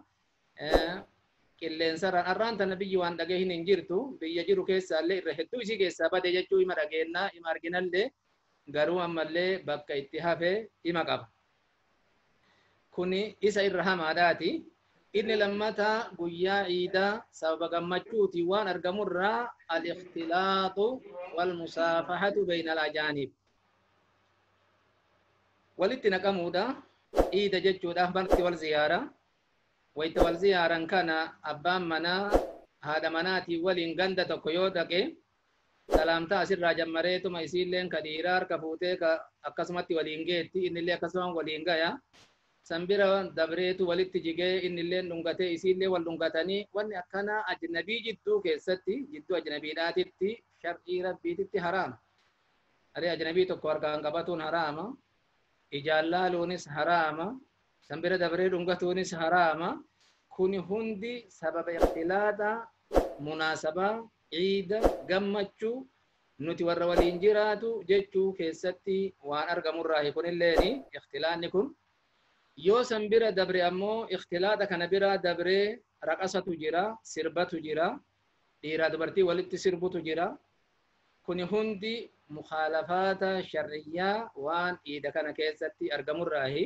S2: qilleensarraan arraan tana biyyi waan dhagahin hin jirtu biyya jiru keessaallee irra hedduu isii keessaa bade jechuu ima dhageenna ima arginallee garuu ammallee bakka itti hafe ima qaba kuni isa irra hamaadhaati inni lammataa guyyaa iidaa sababa gammachuuti waan argamurraa al-ikhtilaatu wal musaafahatu bayna al-ajaanib walitti naqamuudha iida jechuudhaaf marti wal ziyaara wayta wal ziyaaran kana abbaan manaa haadha manaatii waliin ganda tokko yoo dhaqe salaamtaa asirraa jammareetuma isiilleen ka dhiiraa harka fuutee ka akkasumatti waliin geetti innillee akkasuma waliin gaya sanbira dabreetu walitti jigee innilleen dhungatee isiillee wal dhungatanii wanni akkana ajnabii jidduu keessatti jidduu ajnabiidhaatitti shar'ii rabbiititti haraama aree ajnabii tokko harkaan qabatuun haraama ijaalaaluunis haraama sanbira dabree dhungatuunis haraama kuni hundi sababa ikhtilaata munaasabaa ciida gammachuu nuti warra waliin jiraatu jechuu keessatti waan argamurraa kunilleeni ikhtilaanni kun yoo sanbira dabre ammoo ikhtilaata kana bira dabree raqasatu jira sirbatu jira dhiiraa dubartii walitti sirbutu jira kuni hundi mukhaalafaata shar'iyyaa waan iida kana keessatti argamurraahi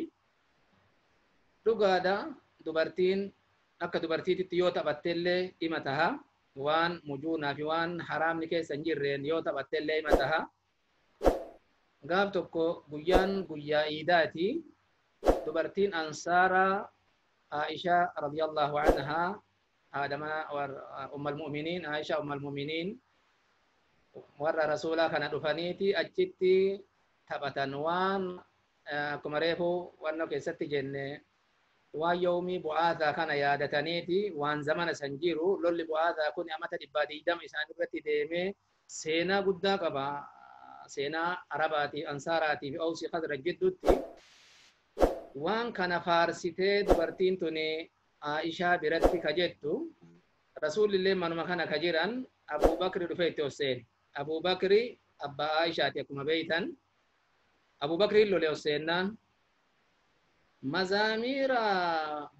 S2: dhugaadha dubartiin akka dubartiititti yoo taphattellee dhima taha waan mujuunaa fi waan haraamni keessa hin jirreen yoo taphattellee dhima taha gaaf tokko guyyaan guyyaa iidaati dubartiin ansaaraa Aisha radiyallahu anha haadha ummul mu'miniin Aisha ummul mu'miniin warra rasuulaa kana dhufaniiti achitti taphatan waan akkuma reefu wannoo keessatti jenne ويومي بعاثا كان يادتنيتي وان زمن سنجيرو لولي بعاثا كوني أمتا دبادي دم إسان رتي ديمي سينا قدا قبا سينا عرباتي أنصاراتي في أوسي خضر جدوتي وان كان فارسيتي دبرتين توني عائشة برتي كجدتو رسول الله من مكان كجيران أبو بكر رفيت حسين أبو بكر أبا عائشة يكما بيتا أبو بكر اللي حسيننا مزامير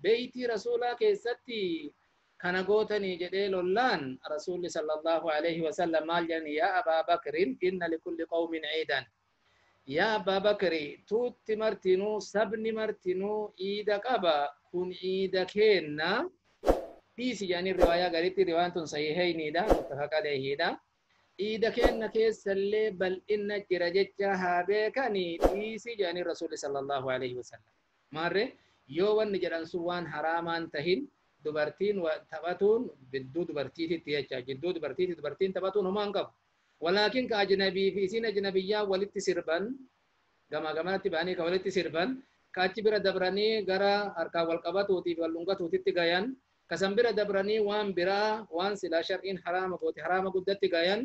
S2: بيتي رسولا كيستي كان قوتني جديل اللان رسول صلى الله عليه وسلم مالجن يا أبا بكر إن لكل قوم عيدا يا أبا بكر توت مرتنو سبن مرتنو إيدا قبا كن إيدا كينا بيسي يعني الرواية قريتي رواية صحيحين دا متفق عليه دا إيدا كينا كيس اللي بل إن جرجتها هابيكني بيسي يعني رسول صلى الله عليه وسلم ماري يوان نجران سوان حرامان تهين dubartiin taphatuun bidduu dubartiititti jecha jidduu dubartiiti dubartiin taphatuun homaan qabu walaakin ka ajnabii fi isin ajnabiyyaa walitti sirban gama gamatti baanii ka walitti sirban ka achi bira dabranii gara harkaa wal qabatuutii fi wal dhungatuutitti gayan kasan bira dabranii waan biraa waan silaa shar'iin haraama goote haraama guddatti gayan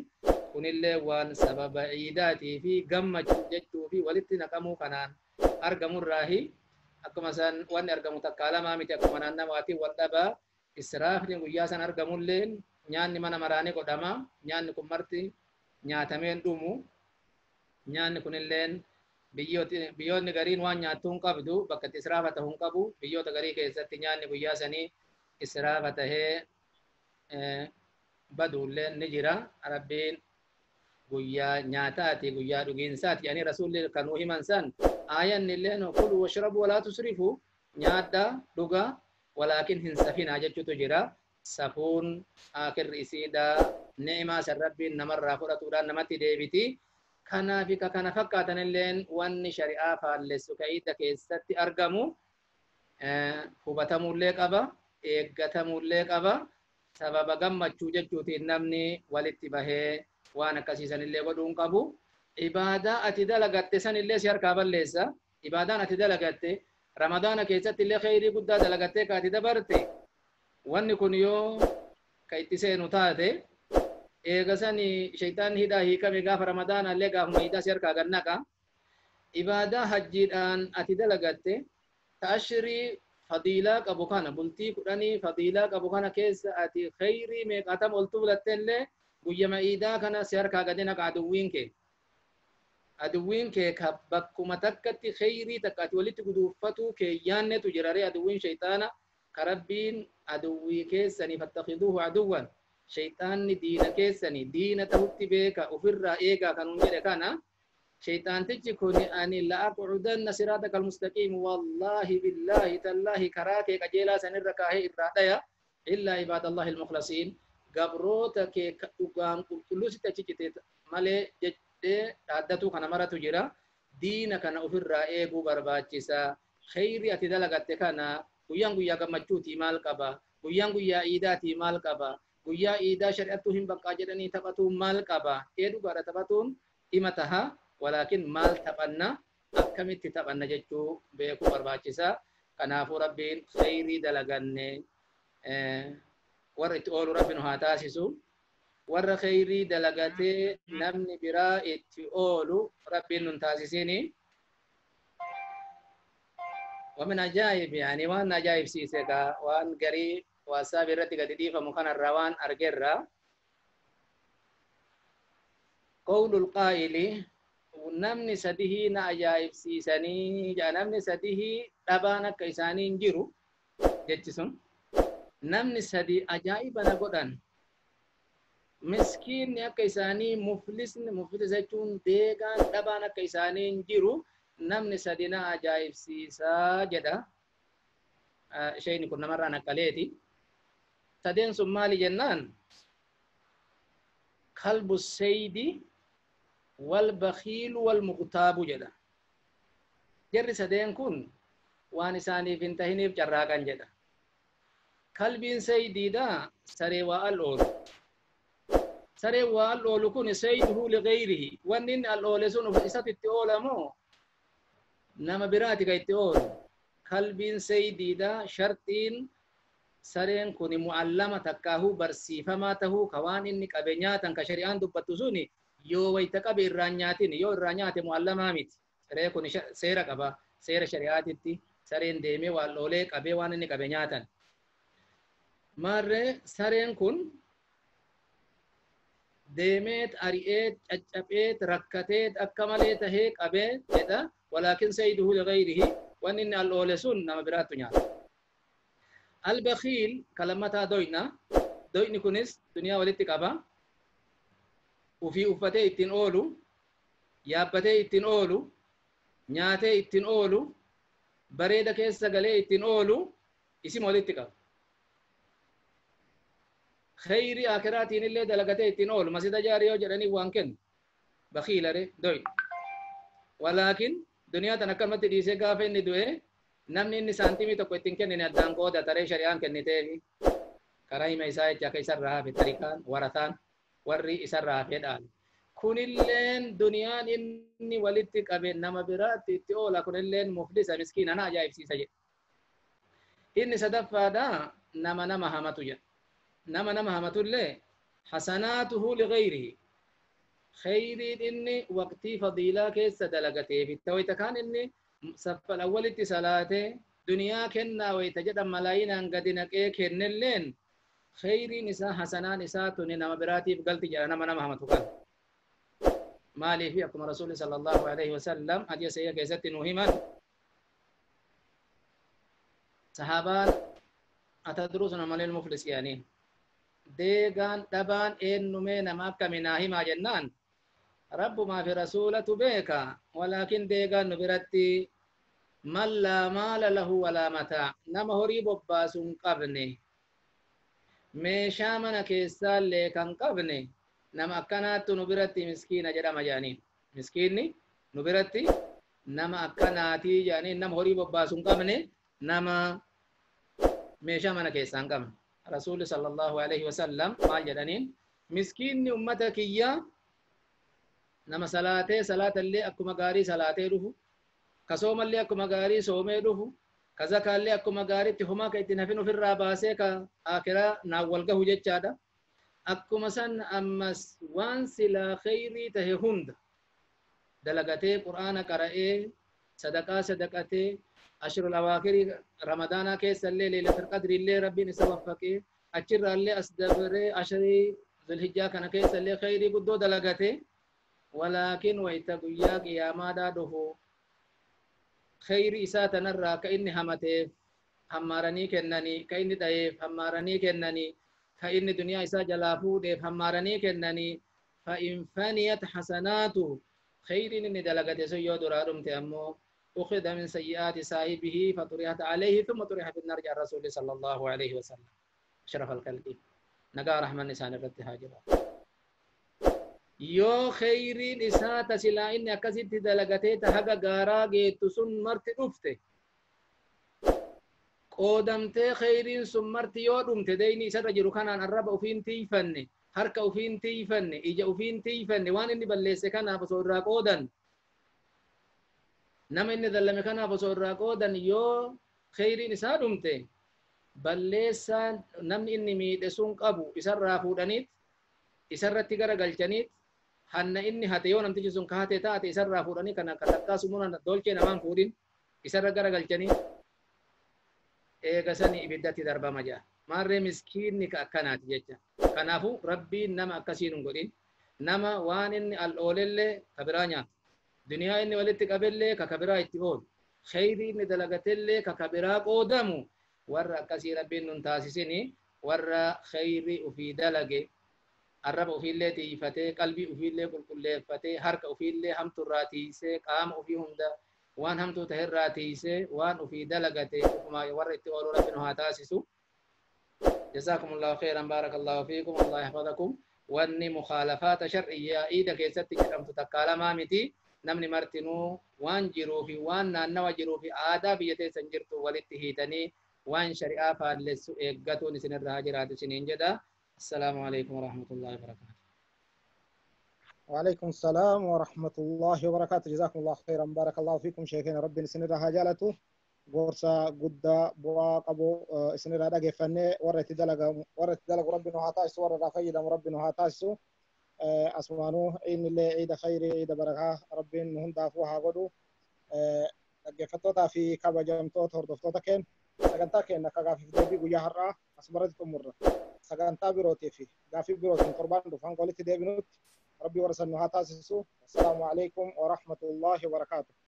S2: kunillee waan sababa ciidaatii fi gammachuu jechuu fi walitti naqamuu kanaan argamurraahi akkuma san wanni argamu takka lamaa miti akkuma naannamaatiin wal dhabaa israafni guyyaa san argamulleen nyaanni mana maraanii godhama nyaanni kun marti nyaatameen dhumu nyaanni kunilleen biyyoonni gariin waan nyaattuu hin qabdu bakka itti israafa ta'uu hin qabu biyyoota garii keessatti nyaanni guyyaa sanii israafa tahee baduulleen ni jira rabbiin guyyaa nyaataati guyyaa dhugiinsaati yani rasuulli kanuu himan san ayan illeen kulu washrabu wala tusrifu nyaadda dhuga walakin hin safina jechuutu jira safuun akirri isiidha ni'imaa san rabbiin namarraa fudhatuudhaan namatti deebiti kanaafi ka kana fakkaatan illeen wanni shari'aa faallessu ka iidda keessatti argamu hubatamullee qaba eeggatamullee qaba sababa gammachuu jechuutiin namni walitti bahee waan akkasiisan illee godhuun qabu ibaadaa ati dalagatte san illee si harkaa balleessa ibaadaan ati dalagatte ramadaana keessatti illee khayrii guddaa dalagattee ka ati dabarte wanni kun yoo ka itti seenu taate eega sani shaytaan hidhaa hiikame gaafa ramadaana illee gaafuma hidhaa si harkaa gannaqa ibaadaa hajjiidhaan ati dalagatte ta'ashirii fadiilaa qabu kana bultii kudhanii fadiilaa qabu kana keessa ati khayrii meeqatam oltu bulatte illee guyyama iidaa kana si harkaa gadi naqa aduwwiin kee ka bakkuma takkatti khayrii takka ati walitti guduuffatuu kee yaannetu jirare aduwwiin shayxaana ka rabbiin aduwwii keessanii fattakhiduuhu aduwwan shayxaanni diina keessanii diina tahutti beeka ofirraa eegaa kanuun jedhe kana shayxaantichi kun ani la'aqcudanna siraataka almustaqiim wallaahi billaahi tallaahi karaa kee qajeelaa sanirra kaahee irraa dhaya illaa ibaadallahi almukhlasiin gabroota kee dhugaan qulqulluu sitti achi cite malee jedhee dhaaddatu kana maratu jira diina kana ofirraa eeguu barbaachisa khayri ati dalagatte kana guyyaan guyyaa gammachuutii maal qaba guyyaan guyyaa iidaatii maal qaba guyyaa iidaa shari'attuu hin baqqaa jedhanii taphatuun maal qaba dhugaadha taphatuun dhima taha walaakin maal taphanna akkamitti taphanna jechuu beekuu barbaachisa kanaafuu rabbiin khayrii dalaganne warra itti oolu rabbi nu haa taasisu warra khayrii dalagatee namni biraa itti oolu rabbiin nun taasisini ومن عجائب يعني وان عجائب سيسكا وان قريب واساب الرتي قد ديفا مخان الروان أرجرا قول القائل ونمني سده نا عجائب سيساني جا نمني سده دبانا كيساني انجرو جتسون نمني سدي عجائب نقودان مسكين يا كيساني مفلس جون ديغان دبانا كيساني انجرو namni sadina ajaa'ibsiisaa jedha shayni kun namarraa naqqaleeti sadeen sun maali jennaan kalbu saydi wal bakhiilu wal muqtaabu jedha jarri sadeen kun waan isaaniif hin tahiniif carraaqan jedha kalbiin saydiidha saree waa al oolu saree waa al oolu kun sayduhu ligayrihi wanni inni al oole sun isatti itti oolamoo nama biraati ka itti oolu kalbiin saydiidha sharxiin sareen kun mu'allama takkaahu barsiifamaa tahuu ka waan inni qabe nyaatan ka shari'aan dubbattu suni yoo wayta qabe irraan nyaatin yoo irraa nyaate mu'allamaa miti saree kun seera qaba seera shari'aatitti sareen deemee waan loolee qabee waan inni qabe nyaatan marree sareen kun deemeet ari'eet caccabeet rakkateet akka malee tahee qabee jedha walaakin sayyiduhu ligayrihi waan inni al-oole sun nama biraattu nyaata al-bakhiil kalamataa doyni kunis duniyaa walitti qaba ufii uffatee ittiin oolu yaabbatee ittiin oolu nyaatee ittiin oolu bareeda keessa galee ittiin oolu isim walitti qaba khayri akiraatiin illee dalagatee ittiin oolu masjida jaarii yoo jedhanii waan kennu bakhiilare doyni walaakin duniyaa tan akkamatti dhiisee gaafa inni du'e namni inni saantimii tokko ittiin kennine addaan qooda taree shari'aan kenniteefi karaa hima isaa jecha akka isarraa hafe tarikaan warataan warri isarraa hafe dhaale kunilleen duniyaan inni walitti qabe nama biraatti itti oola kunilleen muflisa miskiina na ajaa'ibsiisa jedhe inni sadaffaadha nama hamatu jedha nama hamatullee hasanaatuhu ligayrihi khayriin inni waqtii fadiilaa keessa dalagateef wayta kaan inni saffal awwalitti salaatee duniyaa kennaa wayta jedhan malaayinaan gadi naqee kennelleen khayriin isaa hasanaan isaa tuni nama biraatiif galti jedha nama hamatu kan maaliif akkuma rasuulli sallallahu alaihi wasallam hadiisa isaa keessatti nu himan sahaabaan atadrusuna malil muflis yaani deegaan dhabaan eenyumee nama akkaminaa himaa jennaan rabbumaa fi rasuulatu beeka walaakin deegaan nu biratti man laa maala lahu walaa mataa nama horii bobbaasu hin qabne meeshaa mana keessaallee kan qabne nama akkanaattu nu biratti miskiina jedhama jedhaniin miskiinni nu biratti nama akkanaatii jedhaniin nama horii bobbaasu hin qabne nama meeshaa mana keessaa hin qabne rasuulli sallallahu alaihi wasallam maal jedhaniin miskiinni ummata kiyyaa nama salaatee salaatallee akkuma gaarii salaatee dhufu ka soomallee akkuma gaarii soomee dhufu ka zakaallee akkuma gaariitti homaa ka itti nafin ofirraa baasee ka akiraa naaf wal gahu jechaadha akkuma san ammas waan silaa khayrii tahe hunda dalagatee qur'aana qara'ee sadaqaa sadaqatee ashirul awaakirii ramadaanaa keessallee leelatul qadriillee rabbiin isa waffaqee achirraallee as dabree ashirii zulhijjaa kana keessallee khayrii guddoo dalagatee walaakin wayta guyyaa qiyaamaadhaa dhufu khayri isaa tanarraa ka inni hamateef hammaaranii kennanii ka inni dhayeef hammaaranii kennanii ka inni duniyaa isaa jalaa fuudheef hammaaranii kennanii fa in faniyat hasanaatu khayriin inni dalagate sun yoo duraa dhumte ammoo أخذ من سيئات صاحبه فطرحت عليه ثم طرح في النار جاء الرسول صلى الله عليه وسلم شرف الخلق نجا رحمن نسان الرد هاجرا يو خيرين إساءة سلا إني أكسد دلغته تهجا غارا جيتو سن مرت رفته قدمته خيرين سن مرت يودم تديني سر جرو كان الرب أفين تيفن هرك أفين تيفن إجا أفين تيفن وان إني بلسه كان بصور قودن nama inni dallame kanaaf osoo irraa qoodan yoo khayriin isaa dhumte balleessaan namni inni miidhe sun qabu isarraa fuudhaniit isarratti gara galchaniit hanna inni hate yoo namtichi sun ka hate taate isarraa fuudhanii kana takkaa sumuna dolchee namaan fuudhin isarra gara galchanii eegasanii ibiddatti darbama jaa maarree miskiinni ka akkanaati jecha kanaafu rabbiin nama akkasiin hin godhin nama waan inni al-oolellee kabiraa nyaata duniyaa inni walitti qabellee ka kabiraa itti oolu khayrii inni dalagatellee ka kabiraa qoodamu warra akkasii rabbiin nun taasisini warra khayrii ufii dalage arraba ufiillee tiifatee qalbii ufiillee qulqulleeffatee harka ufiillee hamturraa tiisee qaama ufii hunda waan hamtuu tahirraa tiisee waan ufii dalagate ufuma warra itti oolu rabbiin haa taasisu jazakumullahu khairan barakallahu fiikum allah yahfazakum wanni mukhaalafaata shar'iyyaa iida keessatti jedhamtu takkaa lamaa miti namni martinuu waan jiruu fi waan naannawa jiruu fi aadaa biyya teessan jirtu walitti hiitanii waan shari'aa faallessu eeggatuun isinirraa jiraatu isiniin jedha. Assalaamu alaykum warahmatullahi wabarakatuh.
S1: وعليكم السلام ورحمة الله وبركاته. جزاكم الله خيرا بارك الله فيكم شيخنا ربي نسنرها جالته gorsa guddaa bu'aa qabu isinirraa dhageeffannee warra itti dalagu rabbi nu haa taasisu warra irraa fayyadamu rabbi nu haa taasisu asmaanuu ciidnillee ciida khayrii ciida barakaa rabbiin nu hundaafuu haa godhu dhaggeeffattootaa fi kabajamtoota hordoftoota keenya sagantaa keenya akka gaafiif deebii guyyaa har'aa asumarratti xumurra sagantaa birootii fi gaafii birootiin torbaan dhufan walitti deebinutti rabbi warra san nu haa taasisu assalaamu alaikum wa rahmatullahi wa barakaatuh